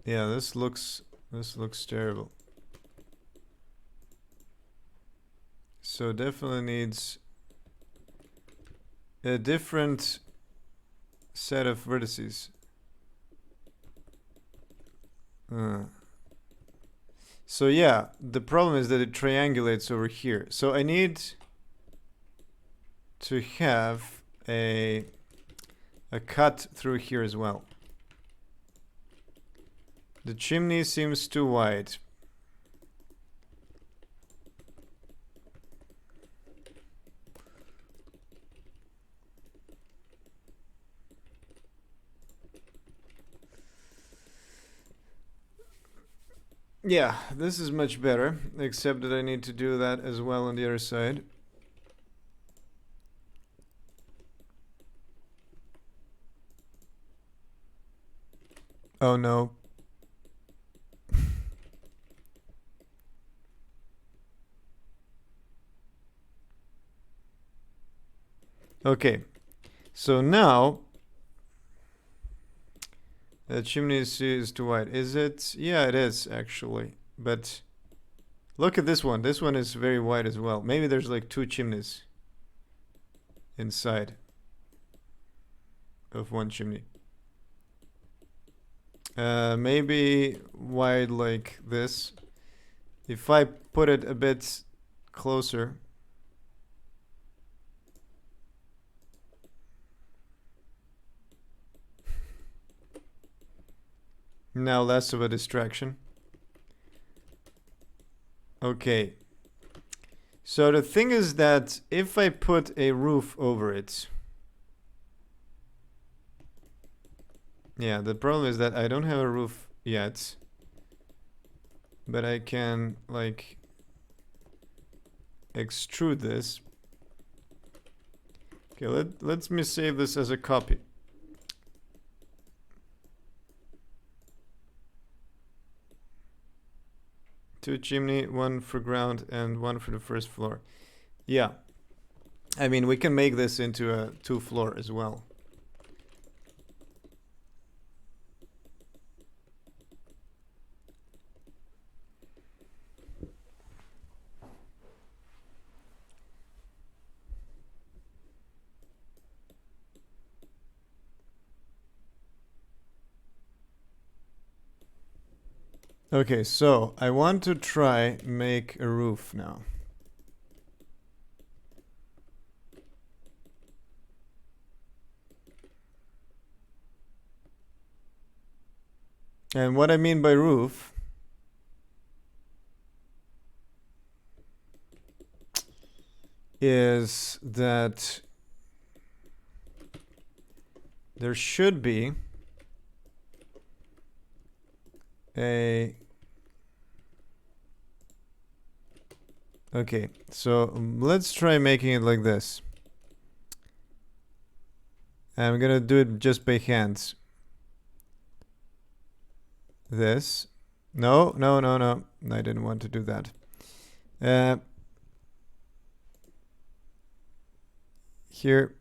Speaker 1: Yeah, this looks terrible. So definitely needs a different set of vertices. So yeah, the problem is that it triangulates over here. So I need to have a cut through here as well. The chimney seems too wide. Yeah, this is much better, except that I need to do that as well on the other side. Oh no. Okay, so now the chimney is too wide. Is it? Yeah, it is actually. But look at this one. This one is very wide as well. Maybe there's like 2 chimneys inside of one chimney. Maybe wide like this. If I put it a bit closer. Now less of a distraction. Okay. So the thing is that if I put a roof over it. Yeah, the problem is that I don't have a roof yet. But I can like extrude this. Okay, let me save this as a copy. Two chimney, one for ground and one for the first floor. Yeah. I mean, we can make this into a 2-floor as well. Okay, so I want to try make a roof now. And what I mean by roof is that there should be a... Okay, so let's try making it like this. I'm gonna do it just by hands. This. No. I didn't want to do that. Here.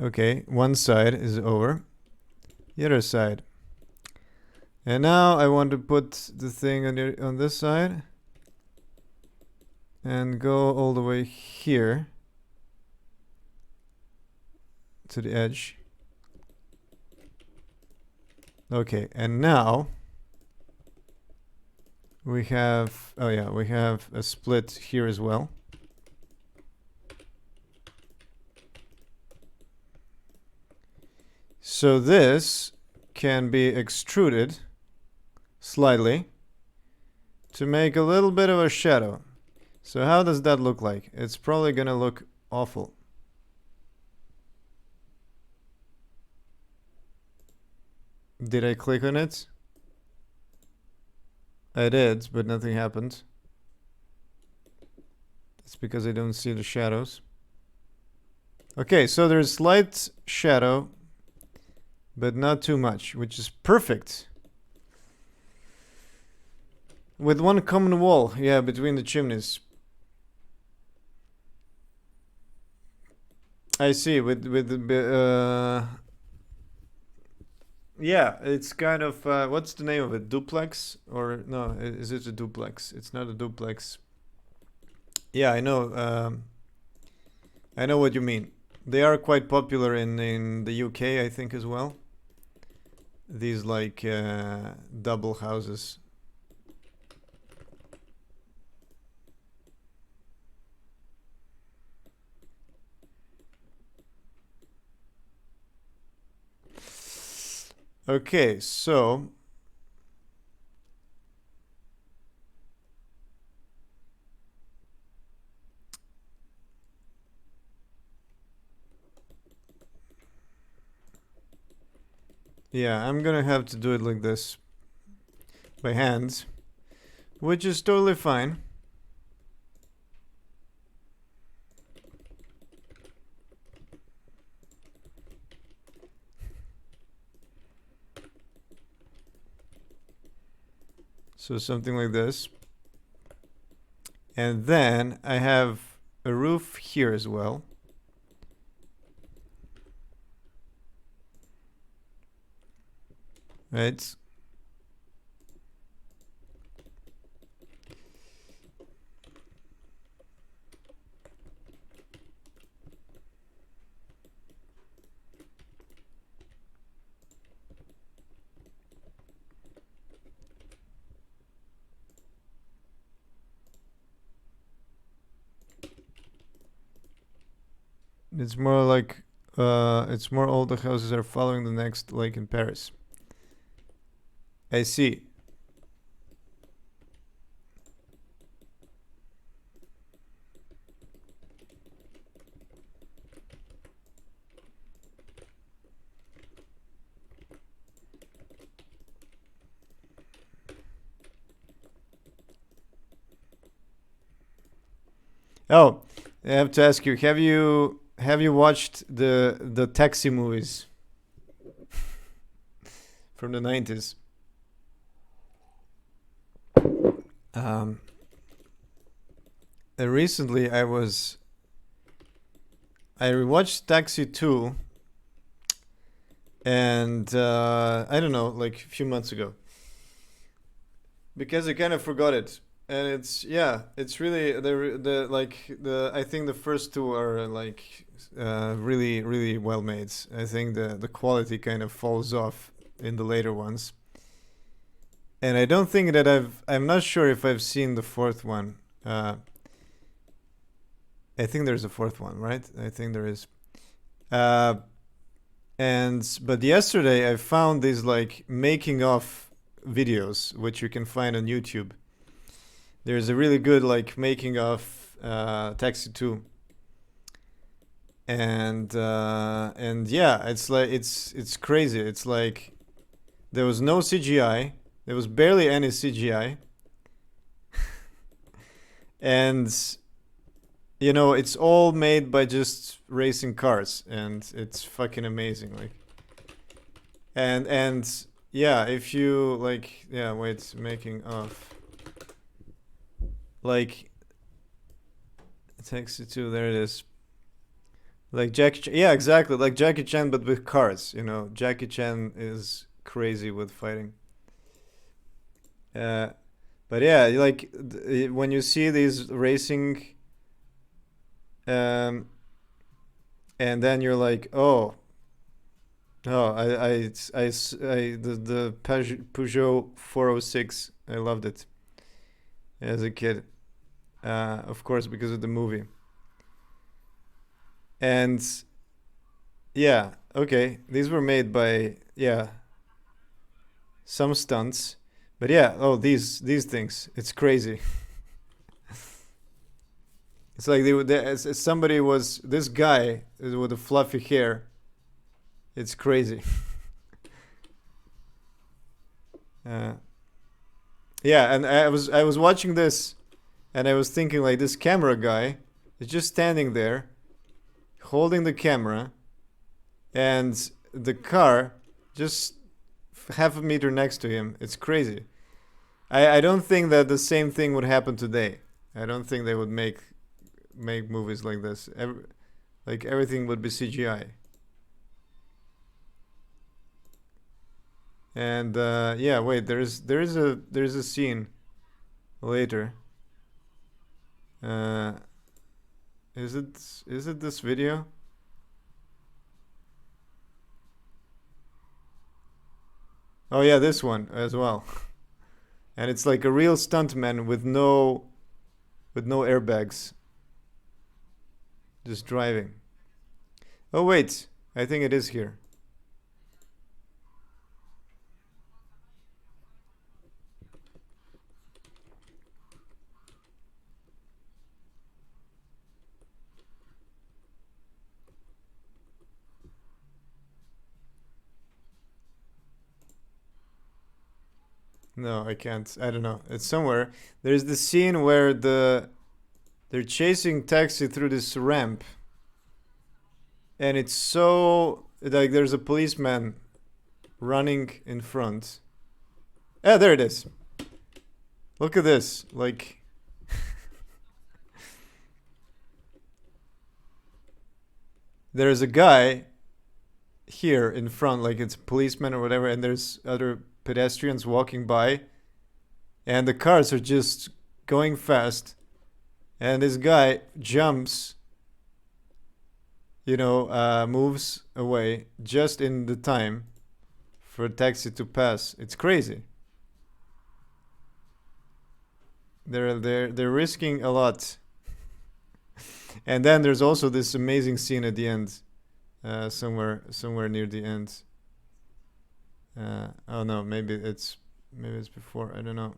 Speaker 1: Okay, one side is over. The other side. And now I want to put the thing on this side. And go all the way here. To the edge. Okay, and now we have, oh yeah, we have a split here as well. So this can be extruded slightly to make a little bit of a shadow. So how does that look like? It's probably gonna look awful. Did I click on it? I did, but nothing happened. It's because I don't see the shadows. Okay, so there's slight shadow, but not too much, which is perfect. With one common wall, yeah, between the chimneys. I see, with the yeah, it's kind of what's the name of it? Duplex? Or no, is it a duplex? It's not a duplex. Yeah, I know what you mean. They are quite popular in the UK, I think, as well. these like double houses. Okay, so yeah, I'm gonna have to do it like this by hand, which is totally fine. So something like this. And then I have a roof here as well. Right? It's more like it's more all the houses are following the next lake in Paris. I see. Oh, I have to ask you, have you watched the taxi movies from the 90s? Um, recently I rewatched Taxi 2 and I don't know, like a few months ago. Because I kind of forgot it. And it's really the like the I think the first two are like really really well made. I think the quality kind of falls off in the later ones. And I don't think that I'm not sure if I've seen the fourth one. I think there's a fourth one, right? I think there is. Uh, but yesterday I found these like making of videos, which you can find on YouTube. There's a really good like making of Taxi 2. And yeah, it's like it's crazy. It's like there was no CGI. There was barely any CGI. And you know, it's all made by just racing cars and it's fucking amazing like. And yeah, if you like yeah, wait, making of like Taxi 2, there it is. Like Jackie Chan, yeah, exactly, like Jackie Chan but with cars, you know. Jackie Chan is crazy with fighting. Uh but yeah, like when you see these racing um and then you're like, "Oh, oh, the Peugeot 406, I loved it as a kid. Of course, because of the movie. And yeah, okay, these were made by yeah some stunts, but yeah, oh these things, it's crazy. It's like as somebody was this guy with the fluffy hair. It's crazy. Uh, yeah, and I was watching this, and I was thinking like this camera guy is just standing there, holding the camera, and the car just half a meter next to him. It's crazy. I don't think that the same thing would happen today. I don't think they would make movies like this. Like everything would be CGI. And yeah, wait, there's a scene later. Uh, is it this video? Oh yeah, this one as well. And it's like a real stuntman with no airbags, just driving. Oh wait, I think it is here. No, I can't. I don't know. It's somewhere. There's the scene where they're chasing taxi through this ramp, and it's so like there's a policeman running in front. Ah, there it is. Look at this. Like there's a guy here in front, like it's a policeman or whatever, and there's other pedestrians walking by, and the cars are just going fast, and this guy jumps, moves away just in the time for a taxi to pass. It's crazy. They're risking a lot. And then there's also this amazing scene at the end, somewhere near the end. Oh no, maybe it's before. I don't know.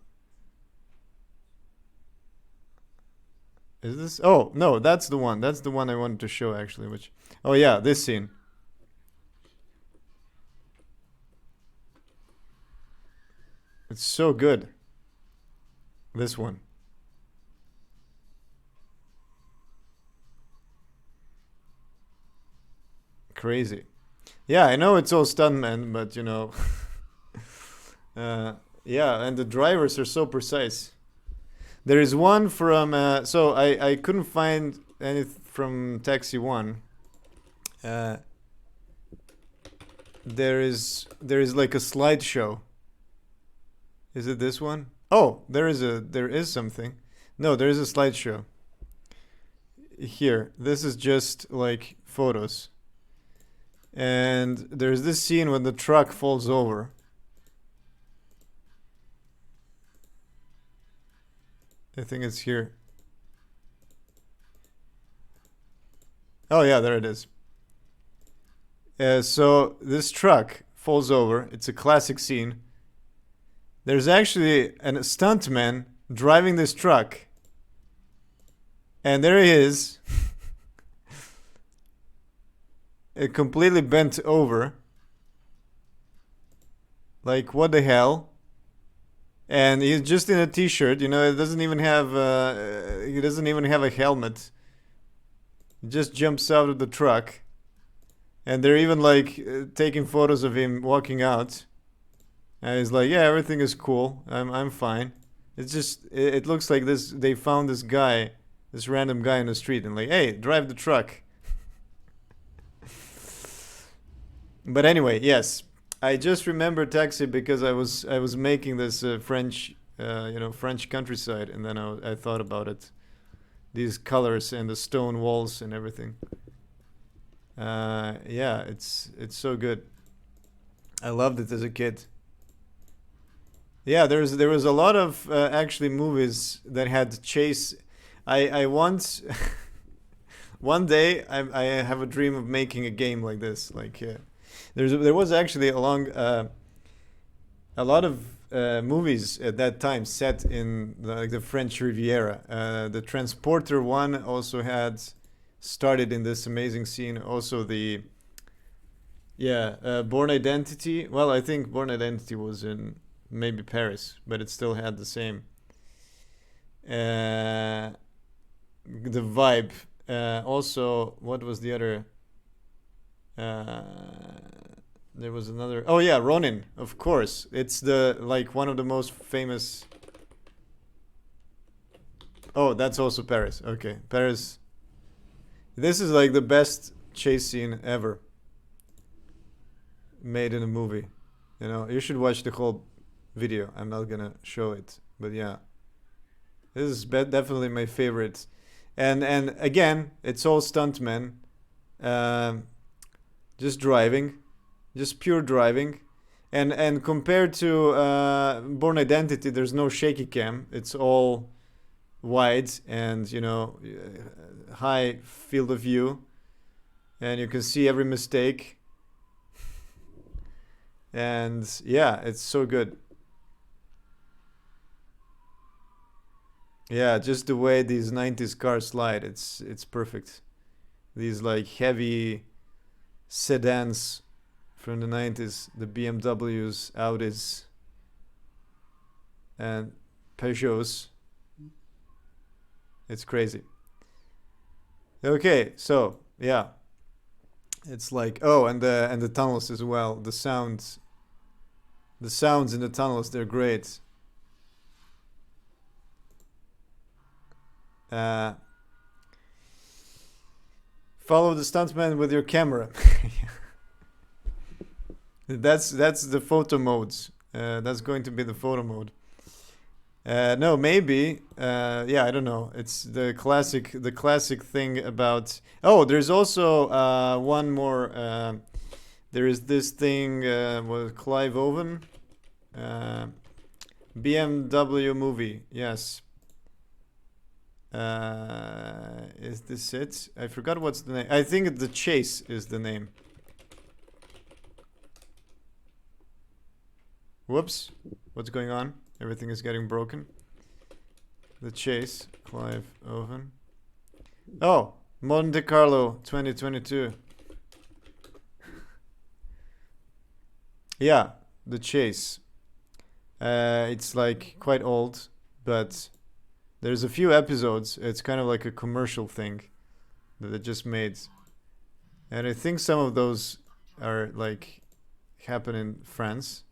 Speaker 1: Is this? Oh no, that's the one. That's the one I wanted to show actually. Which? Oh yeah, this scene. It's so good. This one. Crazy. Yeah, I know it's all stuntmen, but yeah, and the drivers are so precise. There is one from so I couldn't find any from Taxi One. Uh, there is like a slideshow. Is it this one? Oh, there is something. No, there is a slideshow. Here, this is just like photos. And there's this scene when the truck falls over. I think it's here. Oh yeah, there it is. So this truck falls over. It's a classic scene. There's actually a stuntman driving this truck, and there he is, completely bent over. Like what the hell? And he's just in a t-shirt. It doesn't even have. He doesn't even have a helmet. He just jumps out of the truck, and they're even like taking photos of him walking out. And he's like, "Yeah, everything is cool. I'm fine." It's just it looks like this. They found this guy, this random guy in the street, and like, "Hey, drive the truck." But anyway, yes, I just remember Taxi because I was making this French, French countryside, and then I thought about it, these colors and the stone walls and everything. Yeah, it's so good. I loved it as a kid. Yeah, there was a lot of actually movies that had chase. I once one day I have a dream of making a game like this. Like there was actually a lot of movies at that time set in the French Riviera. The Transporter one also had started in this amazing scene. Also the yeah, Born Identity. Well, I think Born Identity was in maybe Paris, but it still had the same uh, the vibe. Also, what was the other? Uh, there was another. Oh yeah, Ronin. Of course, it's the like one of the most famous. Oh, that's also Paris. Okay, Paris. This is like the best chase scene ever made in a movie. You should watch the whole video. I'm not gonna show it, but yeah, this is definitely my favorite. And again, it's all stuntmen, um, just driving, just pure driving, And compared to Born Identity, there's no shaky cam. It's all wide and, you know, high field of view, and you can see every mistake. And yeah, it's so good. Yeah, just the way these 90s cars slide, it's perfect. These like heavy sedans from the 90s, the BMWs, Audis, and Peugeots. It's crazy. Okay, so yeah, it's like, oh, and the tunnels as well. The sounds in the tunnels, they're great. Uh, Follow the stuntman with your camera. That's the photo modes. That's going to be the photo mode. No, maybe. Yeah, I don't know. It's the classic thing about. Oh, there's also one more. There is this thing with Clive Owen. BMW movie. Yes. Is this it? I forgot what's the name. I think The Chase is the name. Whoops. What's going on? Everything is getting broken. The Chase. Clive Owen. Oh, Monte Carlo 2022. Yeah, The Chase. It's like quite old, but there's a few episodes. It's kind of like a commercial thing that they just made. And I think some of those are like happen in France.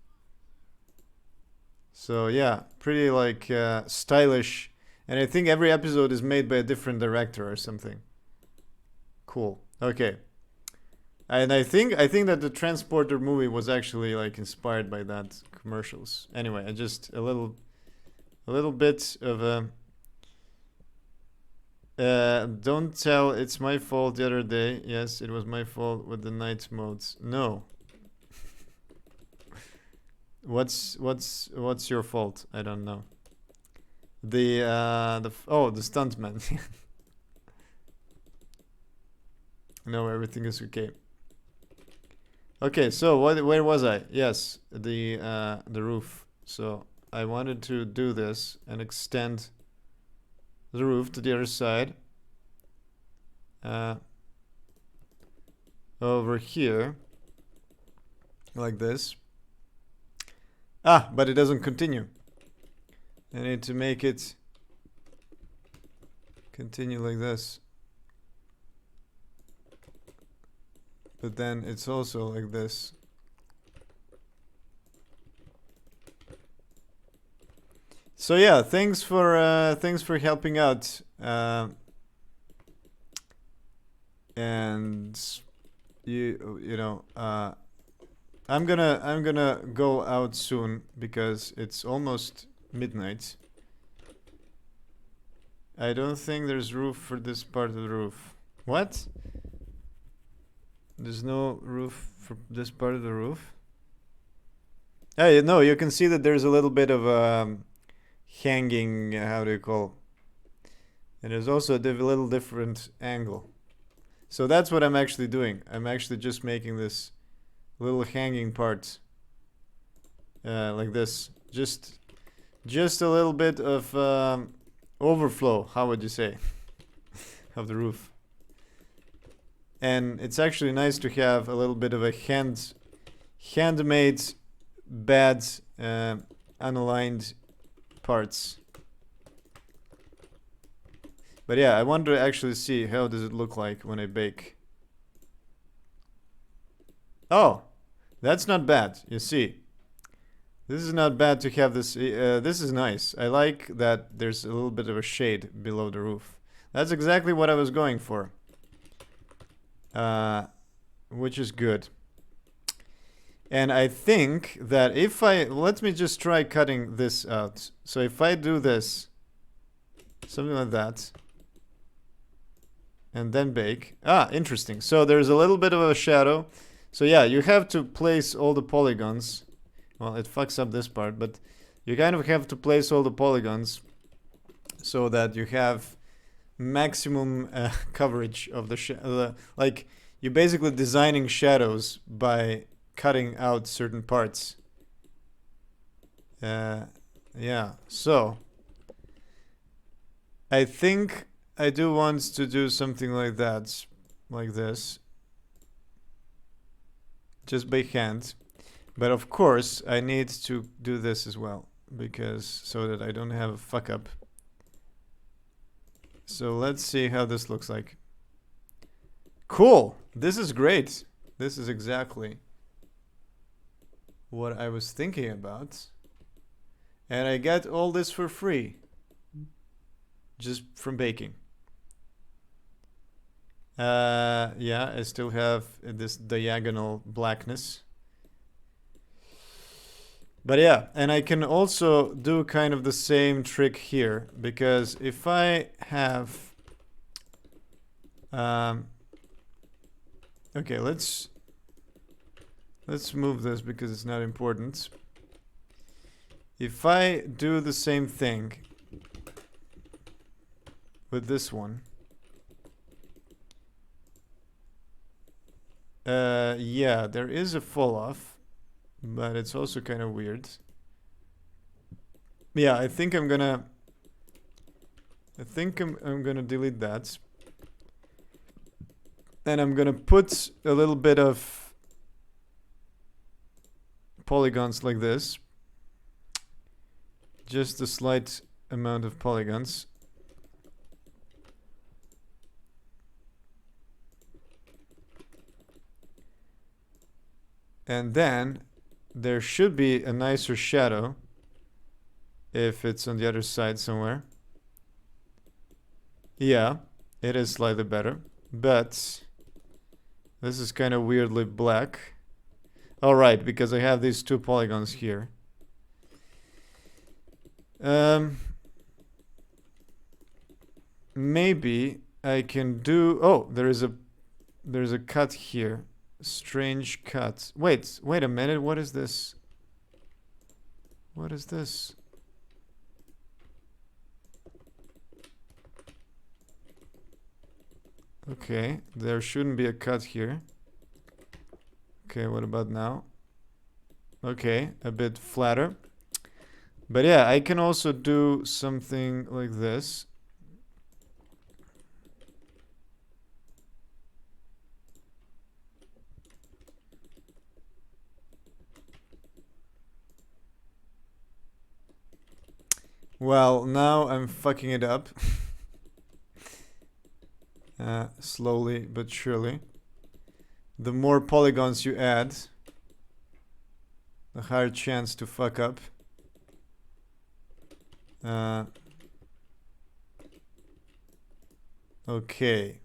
Speaker 1: So yeah, pretty like stylish. And I think every episode is made by a different director or something. Cool. Okay. And I think that the Transporter movie was actually like inspired by that commercials. Anyway, I just a little bit of a don't tell it's my fault the other day. Yes, it was my fault with the night modes. No. What's your fault? I don't know. The stuntman. No, everything is okay. Okay, so where was I? Yes, the roof. So I wanted to do this and extend the roof to the other side. Over here. Like this. Ah, but it doesn't continue. I need to make it continue like this. But then it's also like this. So yeah, thanks for helping out. And you know, I'm gonna go out soon because it's almost midnight. I don't think there's roof for this part of the roof. What? There's no roof for this part of the roof? Hey, no, you can see that there's a little bit of hanging, how do you call? And there's also a little different angle. So that's what I'm actually doing. I'm actually just making this little hanging part like this. Just a little bit of overflow, how would you say, of the roof. And it's actually nice to have a little bit of a handmade, bad, unaligned parts. But yeah, I want to actually see how does it look like when I bake. Oh, that's not bad. You see, this is not bad to have this. This is nice. I like that there's a little bit of a shade below the roof. That's exactly what I was going for. Which is good. And I think that if let me just try cutting this out. So if I do this, something like that, and then bake. Ah, interesting. So there's a little bit of a shadow. So yeah, you have to place all the polygons. Well, it fucks up this part, but you kind of have to place all the polygons so that you have maximum coverage of the like you're basically designing shadows by cutting out certain parts. Yeah, so I think I do want to do something like that, like this, just by hand. But of course, I need to do this as well, because so that I don't have a fuck up. So let's see how this looks like. Cool! This is great. This is exactly what I was thinking about. And I get all this for free. Just from baking. Yeah, I still have this diagonal blackness. But yeah, and I can also do kind of the same trick here, because if I have okay, let's move this because it's not important. If I do the same thing with this one, yeah, there is a fall off, but it's also kind of weird. Yeah, I think I'm gonna delete that. And I'm gonna put a little bit of polygons like this. Just a slight amount of polygons. And then there should be a nicer shadow if it's on the other side somewhere. Yeah, it is slightly better, but this is kind of weirdly black. All right, because I have these two polygons here. Maybe I can do. Oh, there's a cut here. Strange cut. Wait a minute. What is this? What is this? Okay, there shouldn't be a cut here. Okay, what about now? Okay, a bit flatter. But yeah, I can also do something like this. Well, now I'm fucking it up. Slowly but surely. The more polygons you add, the higher chance to fuck up. Okay.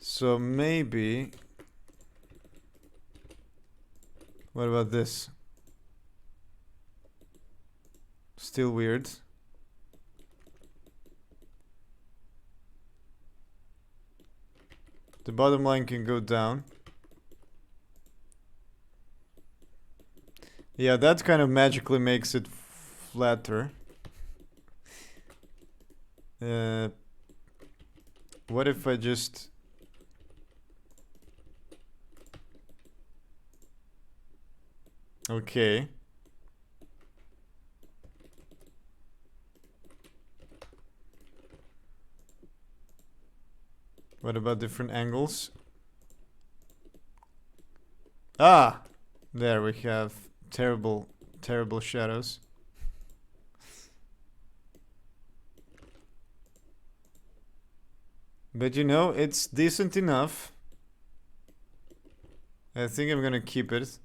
Speaker 1: So maybe... What about this? Still weird. The bottom line can go down. Yeah, that kind of magically makes it flatter. What if I just... Okay. What about different angles? Ah! There we have terrible, terrible shadows. But you know, it's decent enough. I think I'm gonna keep it.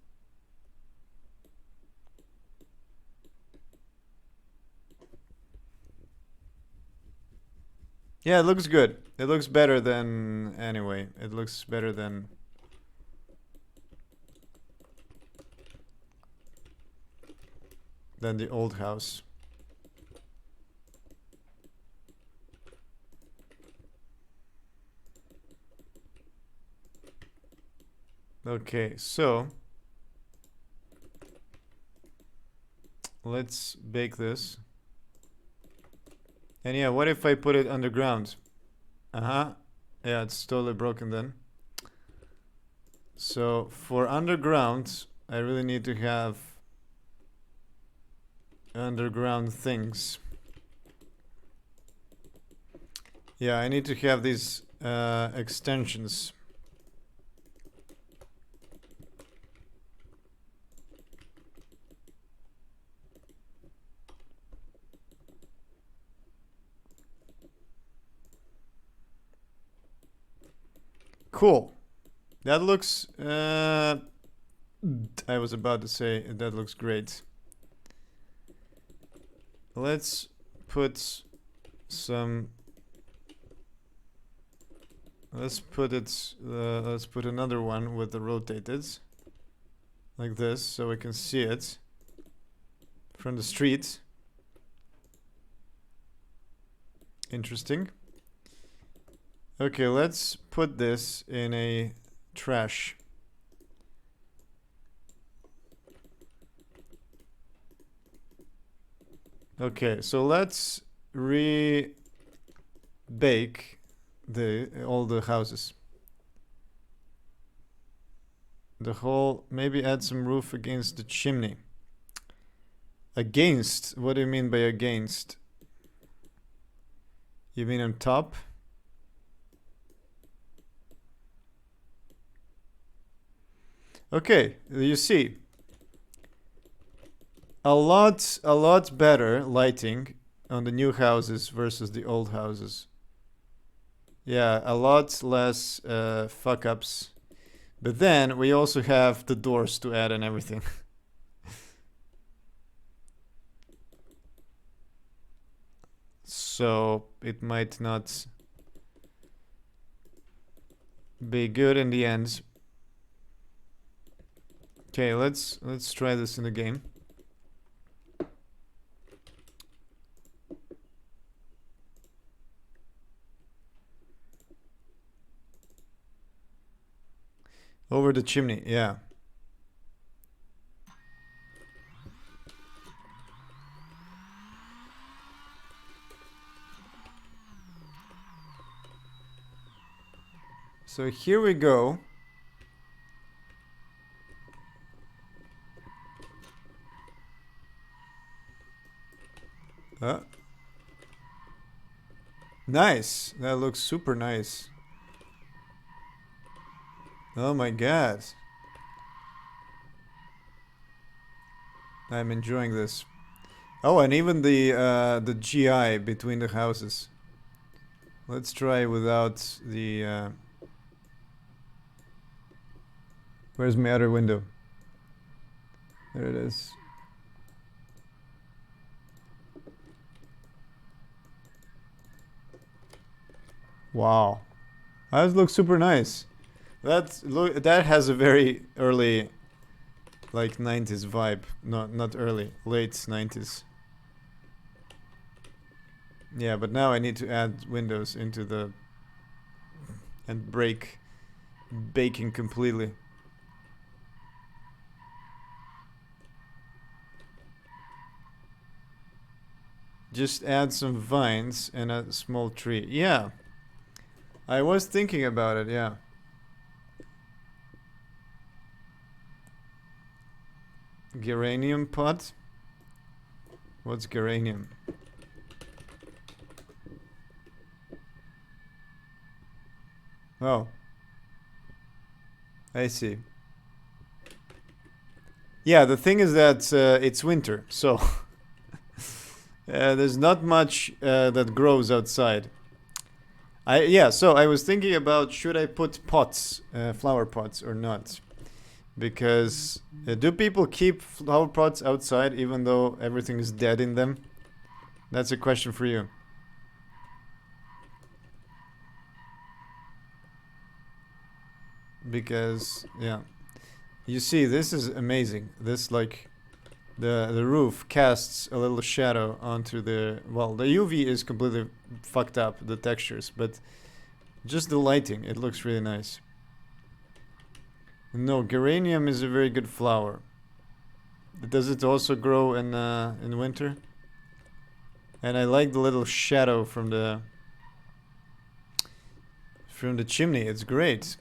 Speaker 1: Yeah, it looks good. It looks better than... Anyway, it looks better than... the old house. Okay, so... let's bake this. And yeah, what if I put it underground? Uh-huh. Yeah, it's totally broken then. So for underground, I really need to have underground things. Yeah, I need to have these extensions. Cool. That looks, I was about to say, that looks great. Let's put some, let's put another one with the rotated, like this, so we can see it from the street. Interesting. Okay, let's put this in a trash. Okay, so let's re-bake all the houses. The whole, maybe add some roof against the chimney. Against? What do you mean by against? You mean on top? Okay, you see. A lot better lighting on the new houses versus the old houses. Yeah, a lot less fuck ups. But then we also have the doors to add and everything. So it might not be good in the end. Okay, let's try this in the game. Over the chimney, yeah. So here we go. Nice. That looks super nice. Oh my god. I'm enjoying this. Oh, and even the GI between the houses. Let's try without the where's my other window? There it is. Wow. That looks super nice. That has a very early, like 90s vibe. Not early, late 90s. Yeah, but now I need to add windows into the and break baking completely. Just add some vines and a small tree. Yeah. I was thinking about it, yeah. Geranium pot? What's geranium? Oh. I see. Yeah, the thing is that it's winter, so there's not much that grows outside. So I was thinking about should I put pots, flower pots or not? Because do people keep flower pots outside even though everything is dead in them? That's a question for you. Because yeah, you see, this is amazing. This like the roof casts a little shadow onto the the UV is completely fucked up, the textures, but just the lighting, it looks really nice. No, geranium is a very good flower. Does it also grow in winter? And I like the little shadow from the chimney. It's great.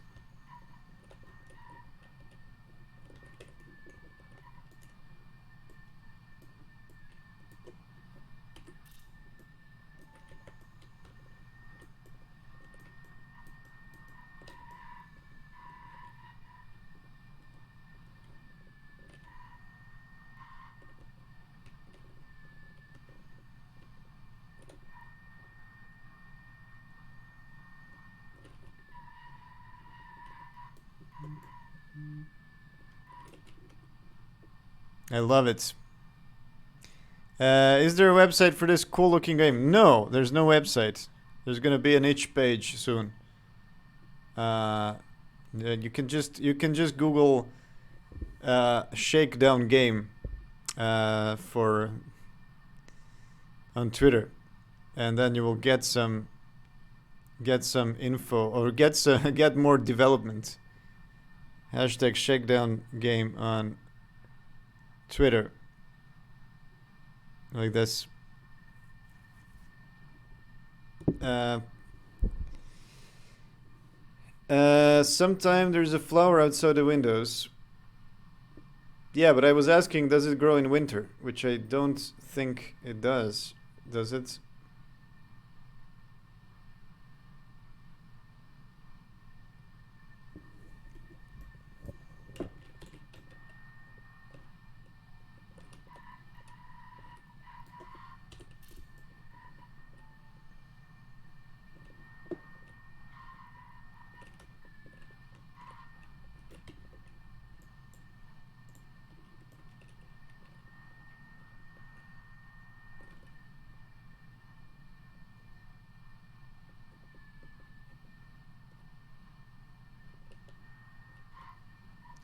Speaker 1: I love it. Is there a website for this cool looking game? No, there's no website. There's gonna be an itch page soon. You can just Google Shakedown game for on Twitter, and then you will get some info or get more development. Hashtag Shakedown game on Twitter. Like this. Sometime there's a flower outside the windows. Yeah, but I was asking, does it grow in winter? Which I don't think it does. Does it?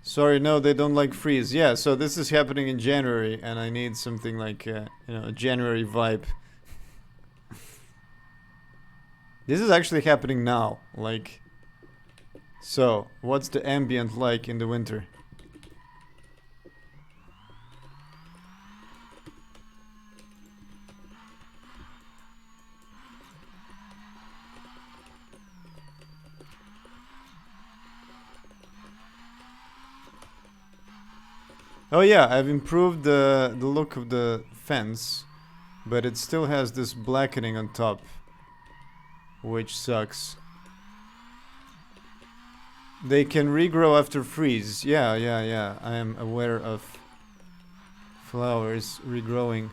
Speaker 1: Sorry, no, they don't like freeze. Yeah, so this is happening in January, and I need something like a January vibe. This is actually happening now. Like, so what's the ambient like in the winter? Oh yeah, I've improved the look of the fence, but it still has this blackening on top, which sucks. They can regrow after freeze. Yeah. I am aware of flowers regrowing.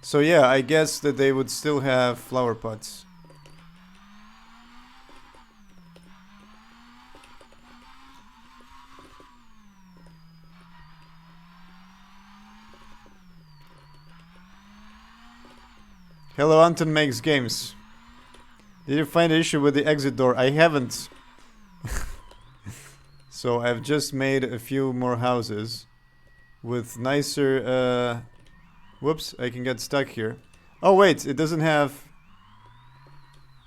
Speaker 1: So yeah, I guess that they would still have flower pots. Hello, Anton makes games. Did you find an issue with the exit door? I haven't. So I've just made a few more houses with nicer. Whoops! I can get stuck here. Oh wait, it doesn't have.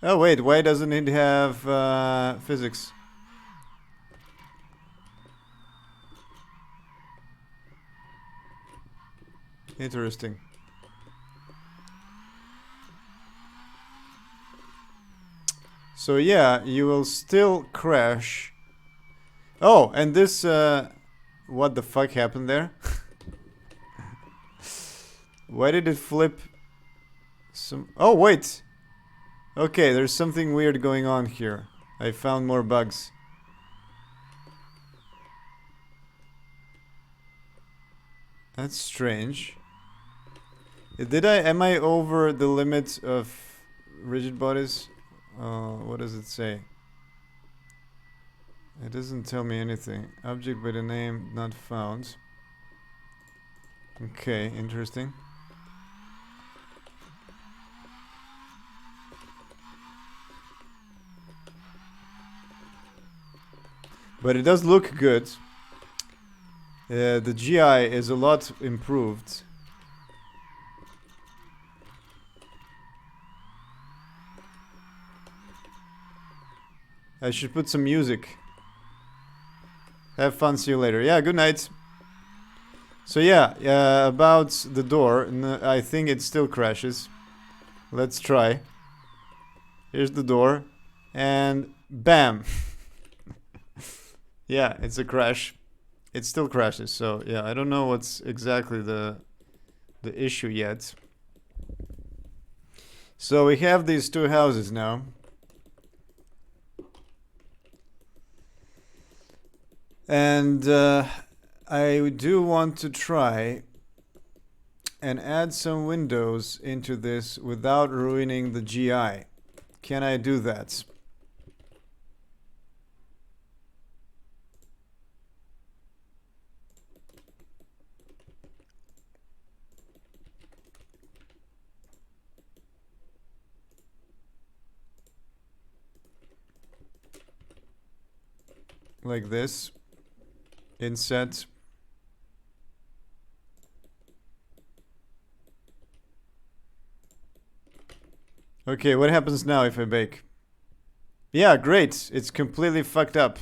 Speaker 1: Oh wait, why doesn't it have physics? Interesting. So yeah, you will still crash. Oh, and this, what the fuck happened there? Why did it flip some... Oh, wait! Okay, there's something weird going on here. I found more bugs. That's strange. Am I over the limit of rigid bodies? What does it say? It doesn't tell me anything. Object by the name not found. Okay, interesting. But it does look good. The GI is a lot improved. I should put some music. Have fun, see you later. Yeah, good night. So yeah, about the door, I think it still crashes. Let's try. Here's the door, and bam. Yeah, it's a crash. It still crashes. So yeah, I don't know what's exactly the issue yet. So we have these two houses now. And I do want to try and add some windows into this without ruining the GI. Can I do that? Like this. Inset. Okay, what happens now if I bake? Yeah, great. It's completely fucked up.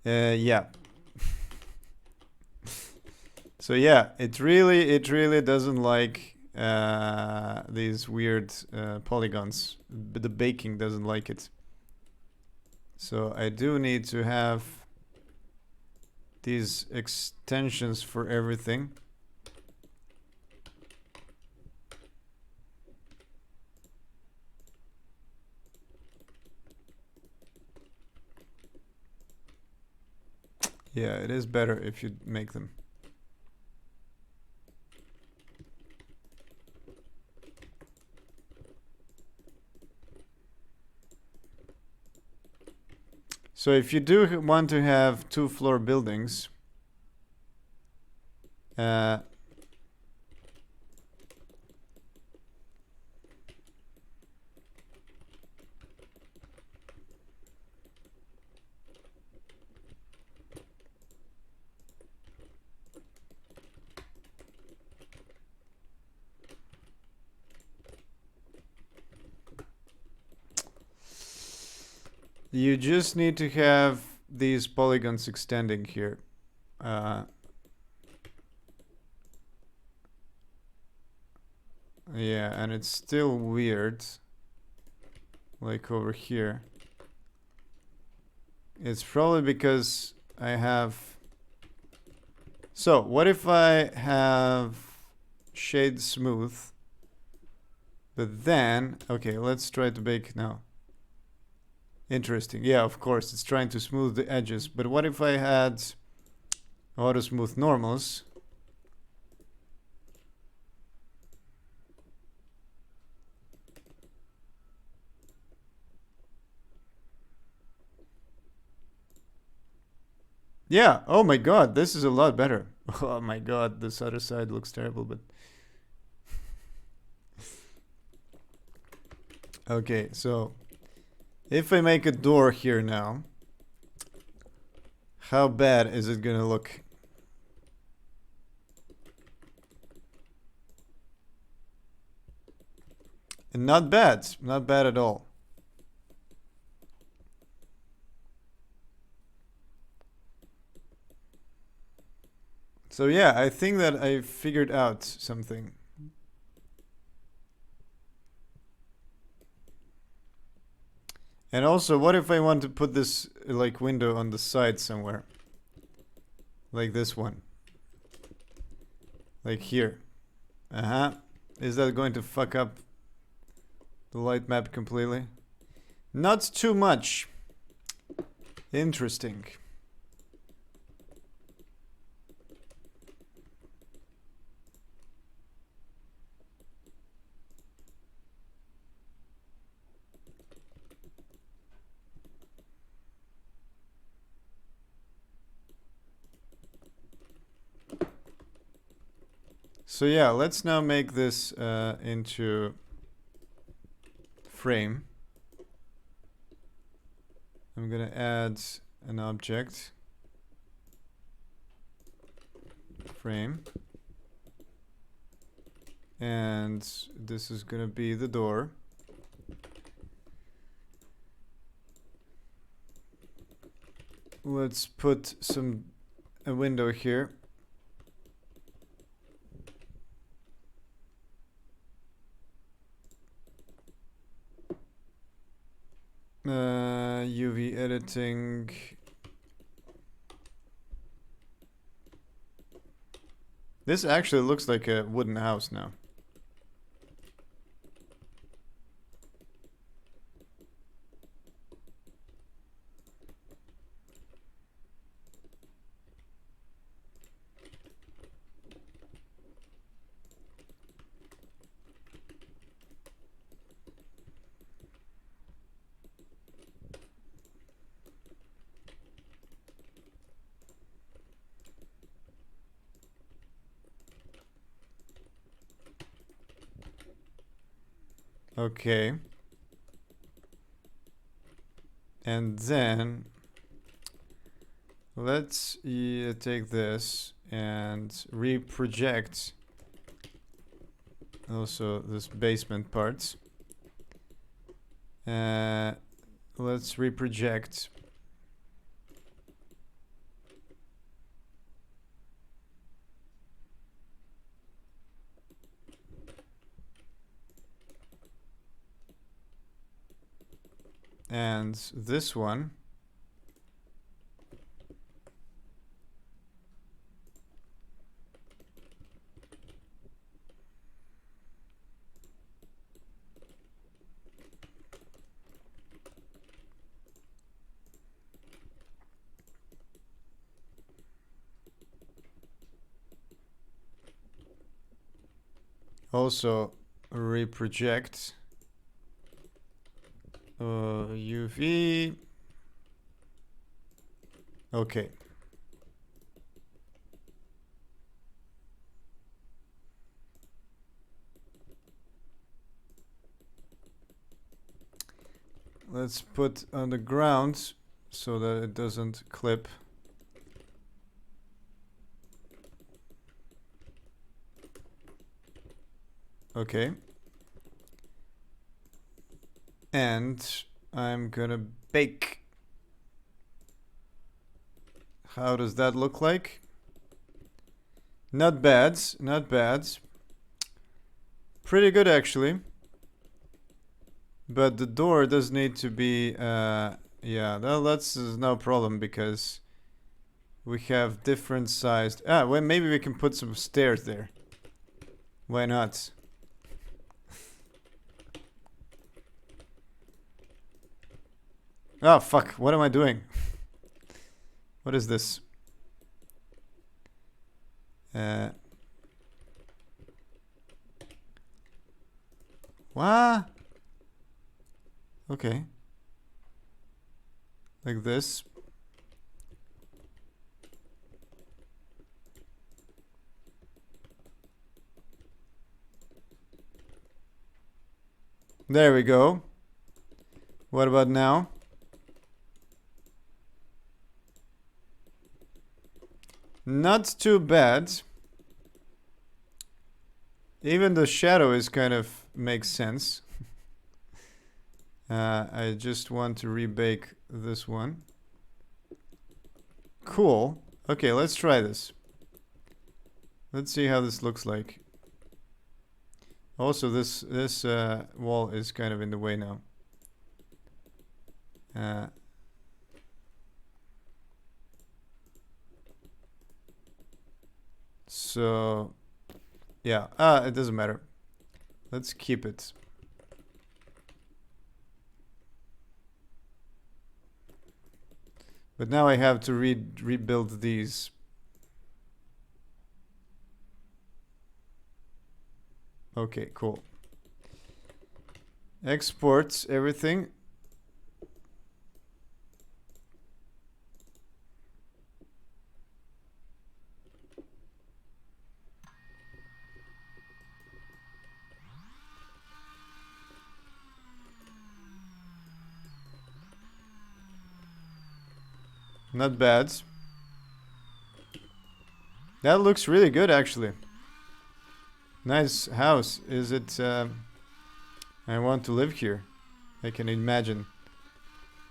Speaker 1: Yeah. So yeah, it really doesn't like these weird polygons. But the baking doesn't like it. So I do need to have these extensions for everything. Yeah, it is better if you make them. So if you do want to have 2-floor buildings, you just need to have these polygons extending here. Yeah, and it's still weird. Like over here. It's probably because I have... So, what if I have shade smooth? But then... Okay, let's try to bake now. Interesting. Yeah, of course, it's trying to smooth the edges. But what if I had auto smooth normals? Yeah, oh my god, this is a lot better. Oh my god, this other side looks terrible, but... Okay, so... If I make a door here now... How bad is it gonna look? And not bad at all. So yeah, I think that I figured out something. And also, what if I want to put this like window on the side somewhere? Like this one. Like here. Is that going to fuck up the light map completely? Not too much. Interesting. So yeah, let's now make this into frame. I'm gonna add an object. Frame. And this is gonna be the door. Let's put a window here. UV editing. This actually looks like a wooden house now. Okay. And then let's take this and reproject also this basement part. Let's reproject and this one. Also reproject UV. Okay. Let's put on the ground so that it doesn't clip. Okay. And I'm gonna bake. How does that look like? Not bad, not bad. Pretty good actually. But the door does need to be, yeah, that's no problem because we have different sized, well, maybe we can put some stairs there. Why not? Oh, fuck, what am I doing? What is this? What? Okay. Like this. There we go. What about now? Not too bad. Even the shadow is kind of makes sense. I just want to rebake this one. Cool. Okay, let's try this. Let's see how this looks like. Also, this wall is kind of in the way now. So, yeah, it doesn't matter. Let's keep it. But now I have to rebuild these. Okay, cool. Export everything. Not bad. That looks really good, actually. Nice house. Is it... I want to live here. I can imagine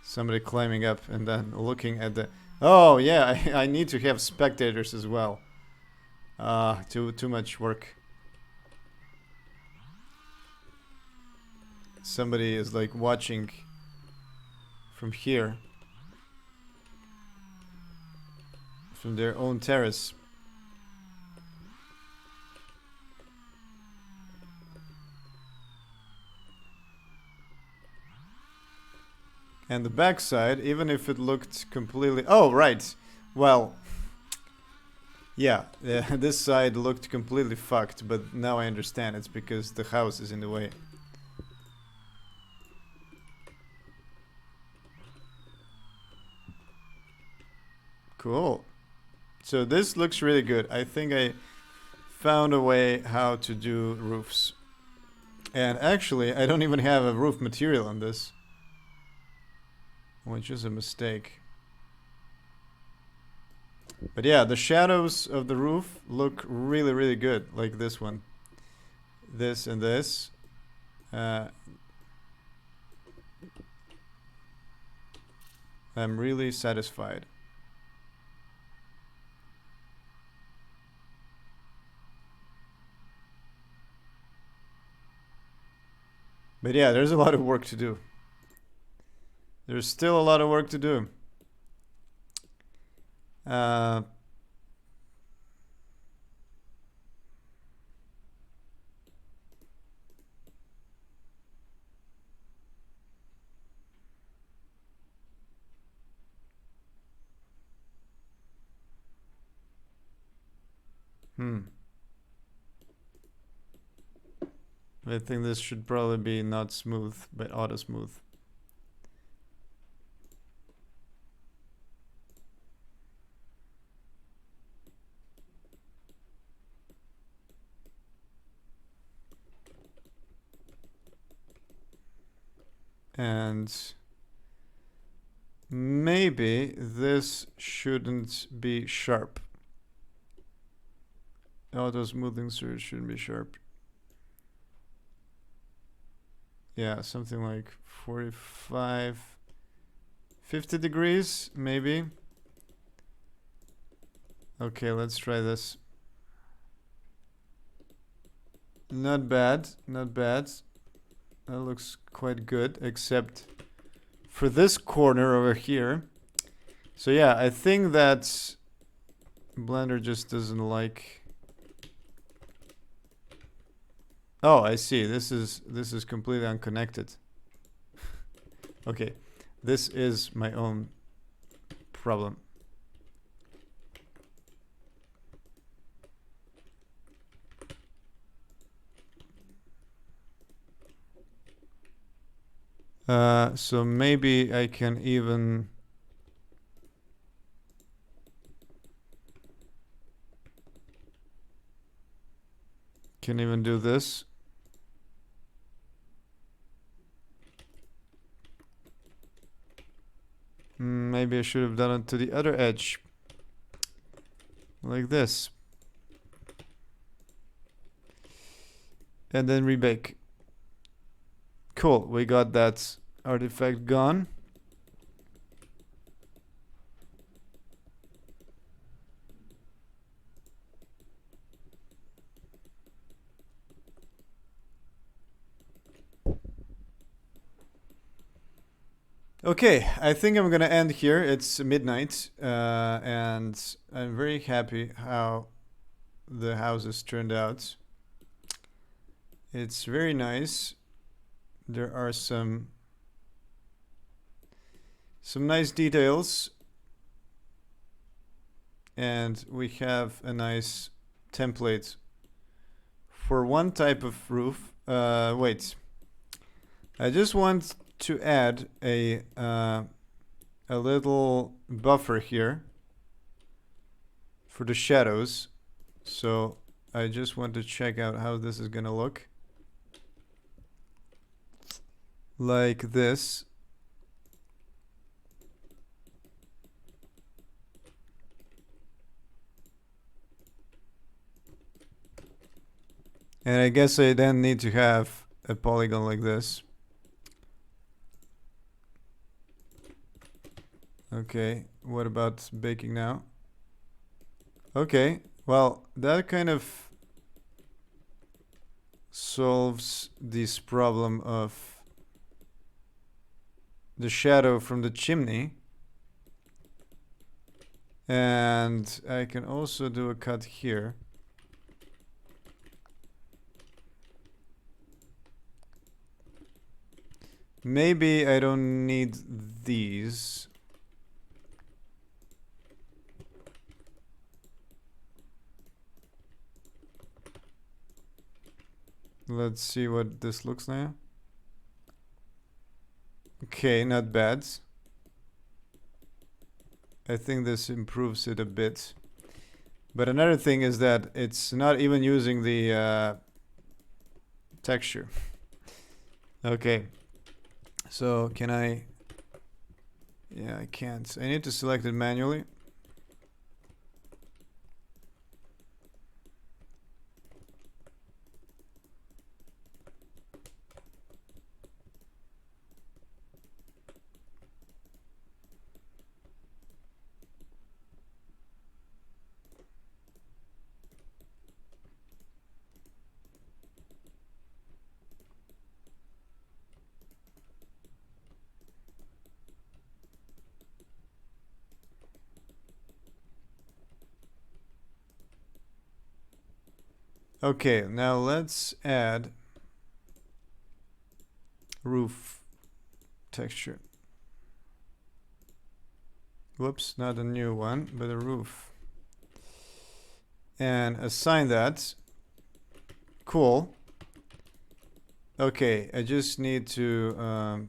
Speaker 1: somebody climbing up and then looking at the... Oh, yeah, I need to have spectators as well. Too much work. Somebody is like watching from here, from their own terrace. And the backside, even if it looked completely... Oh, right. Well, yeah, this side looked completely fucked, but now I understand. It's because the house is in the way. Cool. So this looks really good. I think I found a way how to do roofs. And actually, I don't even have a roof material on this, which is a mistake. But yeah, the shadows of the roof look really, really good, like this one. This and this. I'm really satisfied. But yeah, there's a lot of work to do. There's still a lot of work to do. I think this should probably be not smooth, but auto smooth. And maybe this shouldn't be sharp. Auto smoothing surge shouldn't be sharp. Yeah, something like 45, 50 degrees, maybe. Okay, let's try this. Not bad, not bad. That looks quite good, except for this corner over here. So yeah, I think that Blender just doesn't like... Oh, I see. This is completely unconnected. Okay, this is my own problem. So maybe I can even do this. Maybe I should have done it to the other edge. Like this. And then rebake. Cool, we got that artifact gone. Okay, I think I'm gonna end here. It's midnight, and I'm very happy how the houses turned out. It's very nice. There are some nice details, and we have a nice template for one type of roof. Wait, I just want to add a little buffer here for the shadows. So I just want to check out how this is gonna look. Like this. And I guess I then need to have a polygon like this. Okay, what about baking now? Okay, well, that kind of solves this problem of the shadow from the chimney. And I can also do a cut here. Maybe I don't need these. Let's see what this looks like. Okay, not bad. I think this improves it a bit. But another thing is that it's not even using the texture. Okay. So can I... Yeah, I can't. I need to select it manually. Okay, now let's add roof texture. Whoops, not a new one, but a roof. And assign that. Cool. Okay, I just need to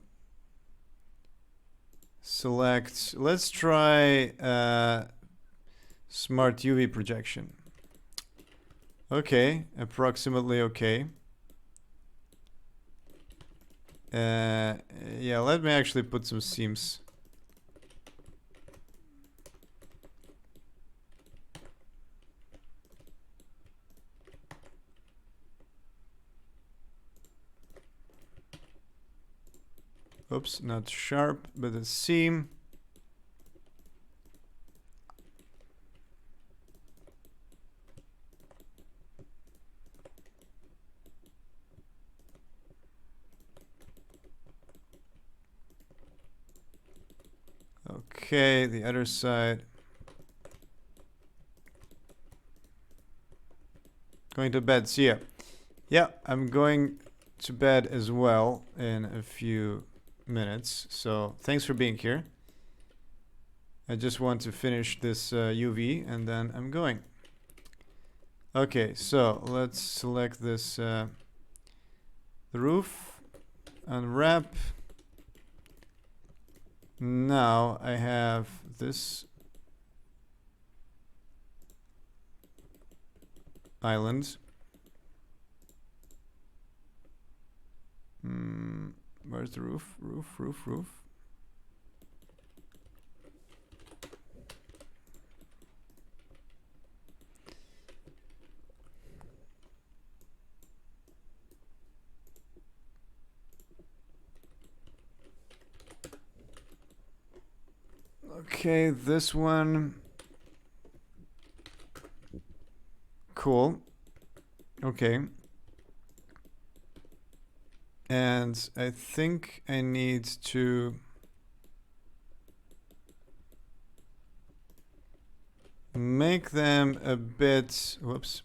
Speaker 1: select. Let's try smart UV projection. Okay, approximately okay. Yeah, let me actually put some seams. Oops, not sharp, but a seam. Okay, the other side. Going to bed, see ya. Yeah, I'm going to bed as well in a few minutes. So thanks for being here. I just want to finish this UV and then I'm going. Okay, so let's select this the roof, unwrap. Now I have this island. Where's the roof? Roof. Okay, this one. Cool. Okay. And I think I need to make them a bit, whoops,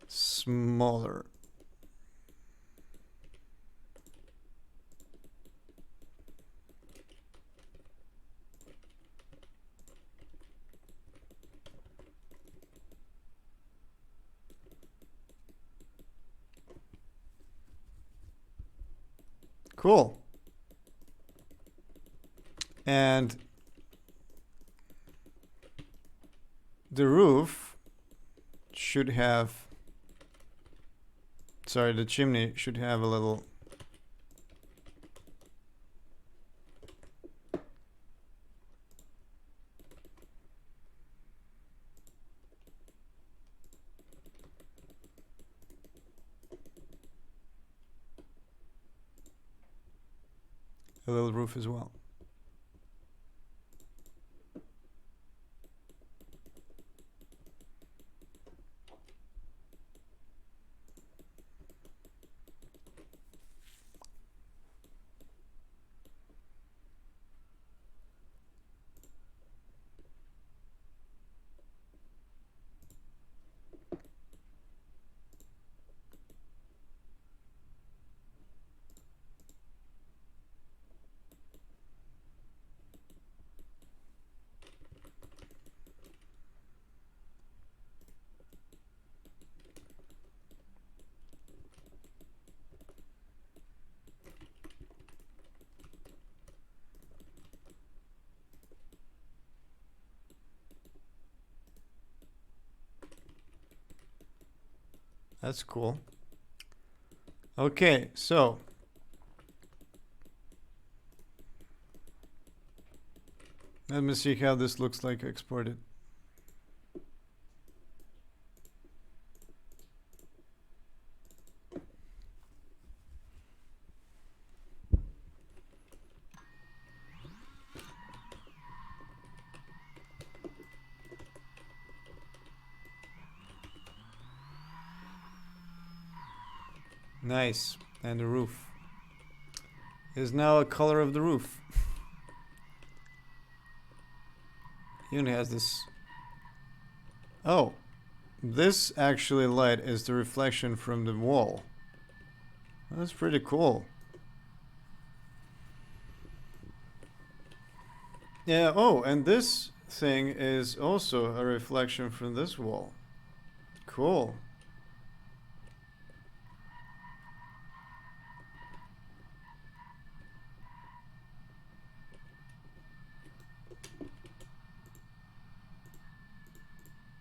Speaker 1: smaller. Cool. And the roof should have, sorry, the chimney should have a little roof as well. That's cool. Okay, so let me see how this looks like exported. Nice. And the roof is now a color of the roof. Even has this. Oh, this actually light is the reflection from the wall. That's pretty cool. Yeah, oh, and this thing is also a reflection from this wall. Cool.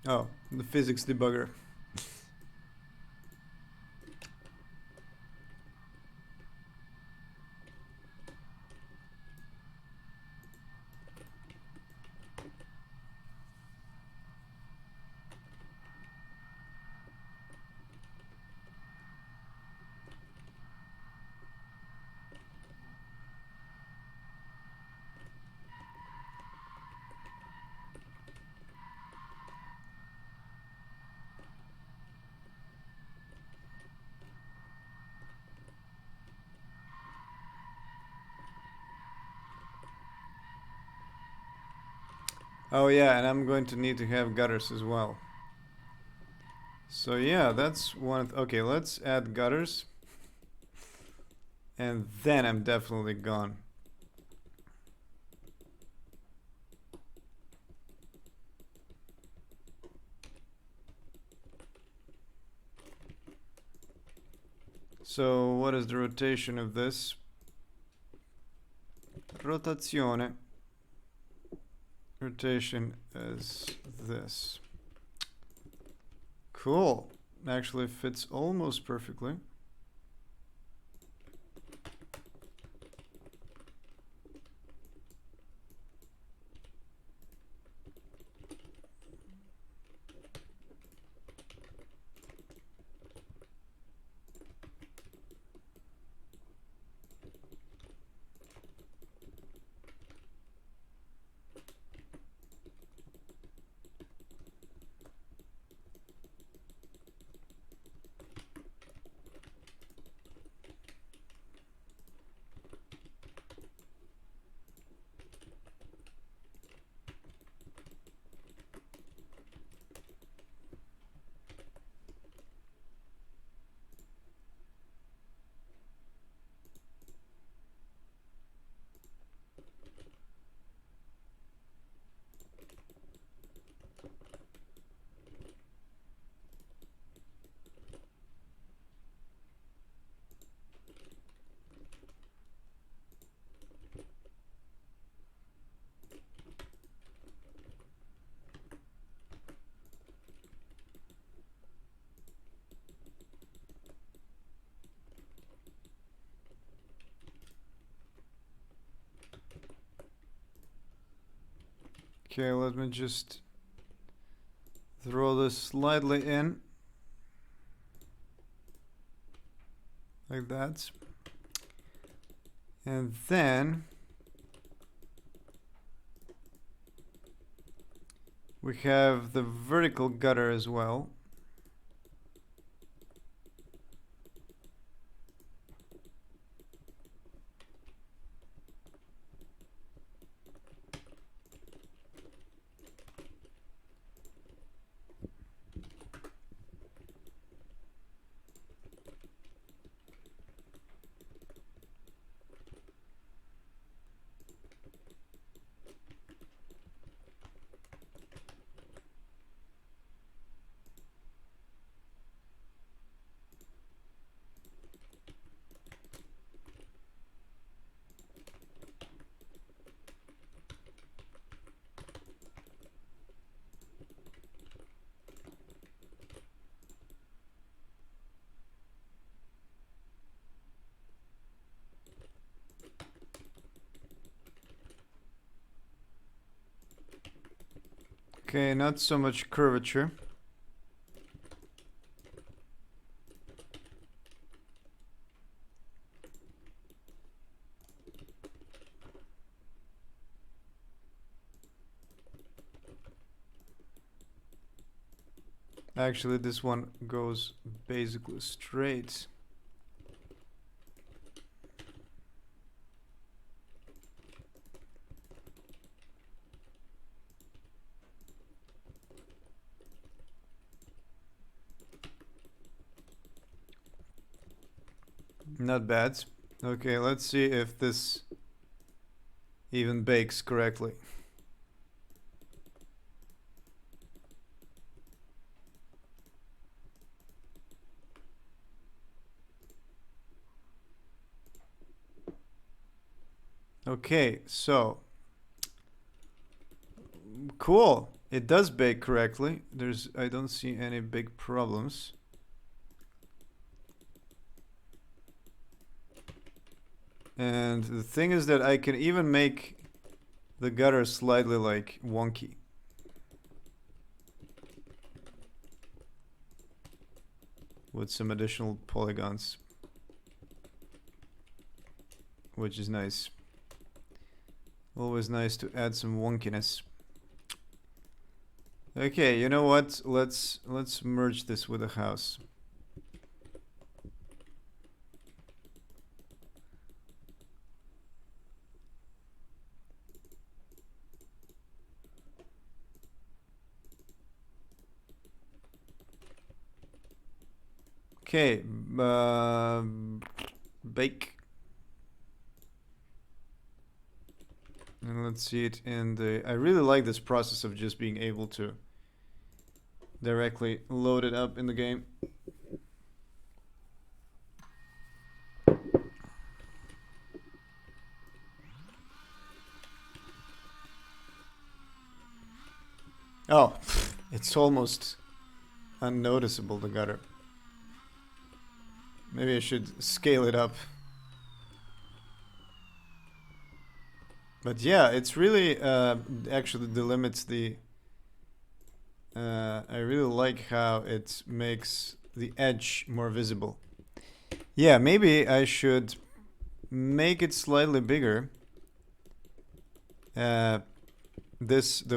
Speaker 1: Oh, the physics debugger. Oh yeah, and I'm going to need to have gutters as well. So yeah, that's one. Okay, let's add gutters. And then I'm definitely gone. So what is the rotation of this? Rotazione. Rotation is this. Cool. Actually fits almost perfectly. Okay, let me just throw this slightly in. Like that. And then we have the vertical gutter as well. Okay, not so much curvature. Actually, this one goes basically straight. Not bad. Okay, let's see if this even bakes correctly. Okay, so cool. It does bake correctly. I don't see any big problems. And the thing is that I can even make the gutter slightly like wonky. With some additional polygons. Which is nice. Always nice to add some wonkiness. Okay, you know what? Let's merge this with a house. Okay, bake. And let's see it in the... I really like this process of just being able to directly load it up in the game. Oh, it's almost unnoticeable, the gutter. Maybe I should scale it up. But yeah, it's really actually delimits the... I really like how it makes the edge more visible. Yeah, maybe I should make it slightly bigger. The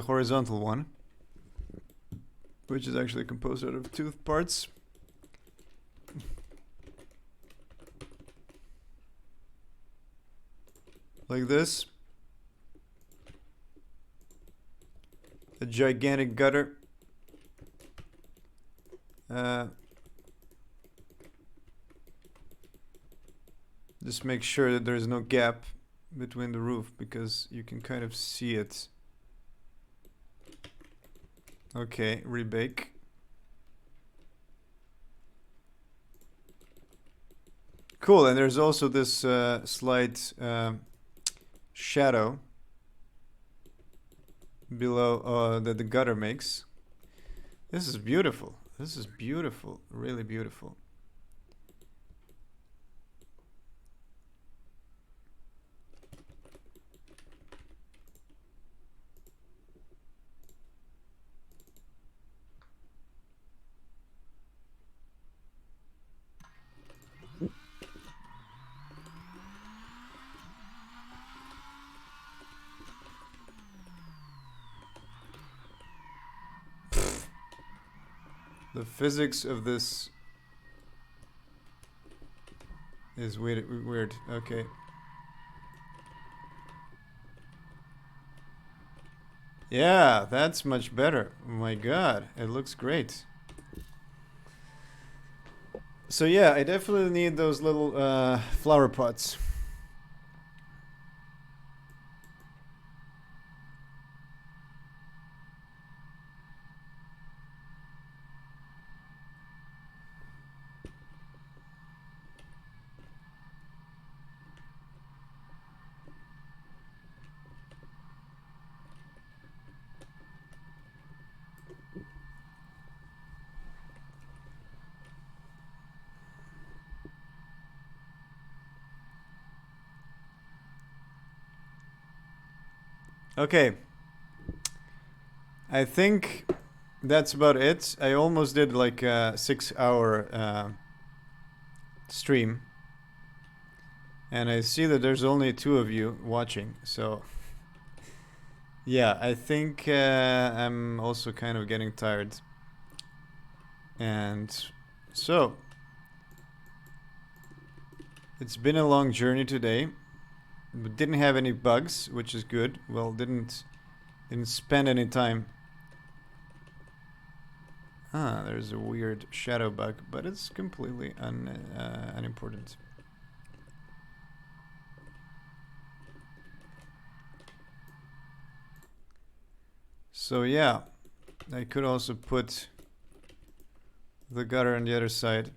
Speaker 1: horizontal one, which is actually composed out of two parts. Like this. A gigantic gutter. Just make sure that there's no gap between the roof, because you can kind of see it. Okay, rebake. Cool, and there's also this slight shadow below that the gutter makes. This is beautiful. This is beautiful, really beautiful. The physics of this is weird. Okay. Yeah, that's much better. Oh my god, it looks great. So yeah, I definitely need those little flower pots. Okay. I think that's about it. I almost did like a 6-hour stream. And I see that there's only 2 of you watching, so yeah, I think I'm also kind of getting tired. And so, it's been a long journey today. We didn't have any bugs, which is good. Well, didn't spend any time. Ah, there's a weird shadow bug, but it's completely unimportant. So yeah, I could also put the gutter on the other side.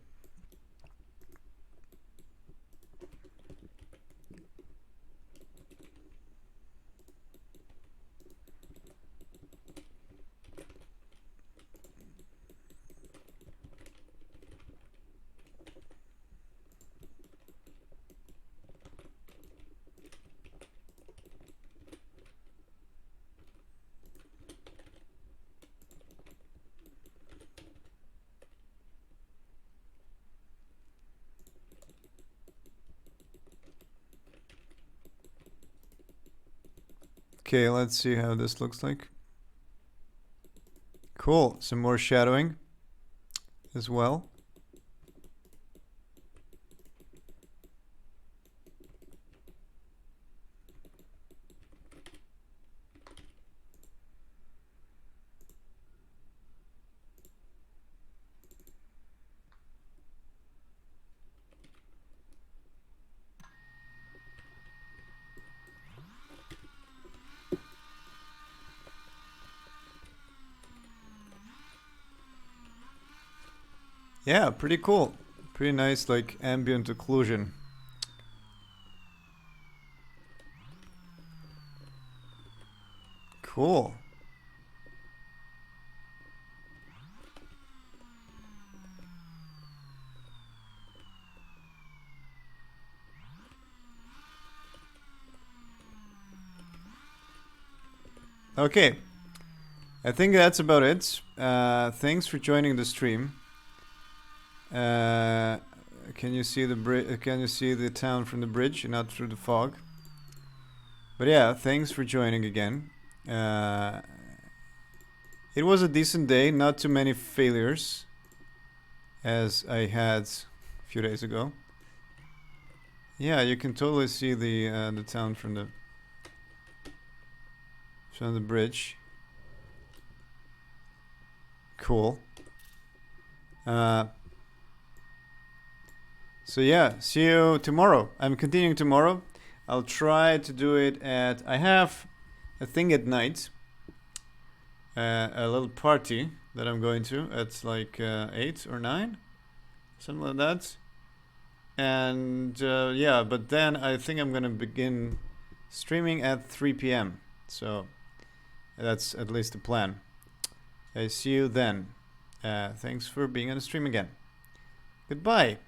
Speaker 1: Okay, let's see how this looks like. Cool, some more shadowing as well. Yeah, pretty cool. Pretty nice, like, ambient occlusion. Cool. Okay. I think that's about it. Thanks for joining the stream. Can you see the can you see the town from the bridge and not through the fog? But yeah, thanks for joining again. It was a decent day, not too many failures as I had a few days ago. Yeah, you can totally see the town from the bridge. Cool. So yeah, see you tomorrow. I'm continuing tomorrow. I'll try to do it at... I have a thing at night. A little party that I'm going to. It's like 8 or 9. Something like that. And yeah, but then I think I'm going to begin streaming at 3 p.m. So that's at least the plan. I see you then. Thanks for being on the stream again. Goodbye.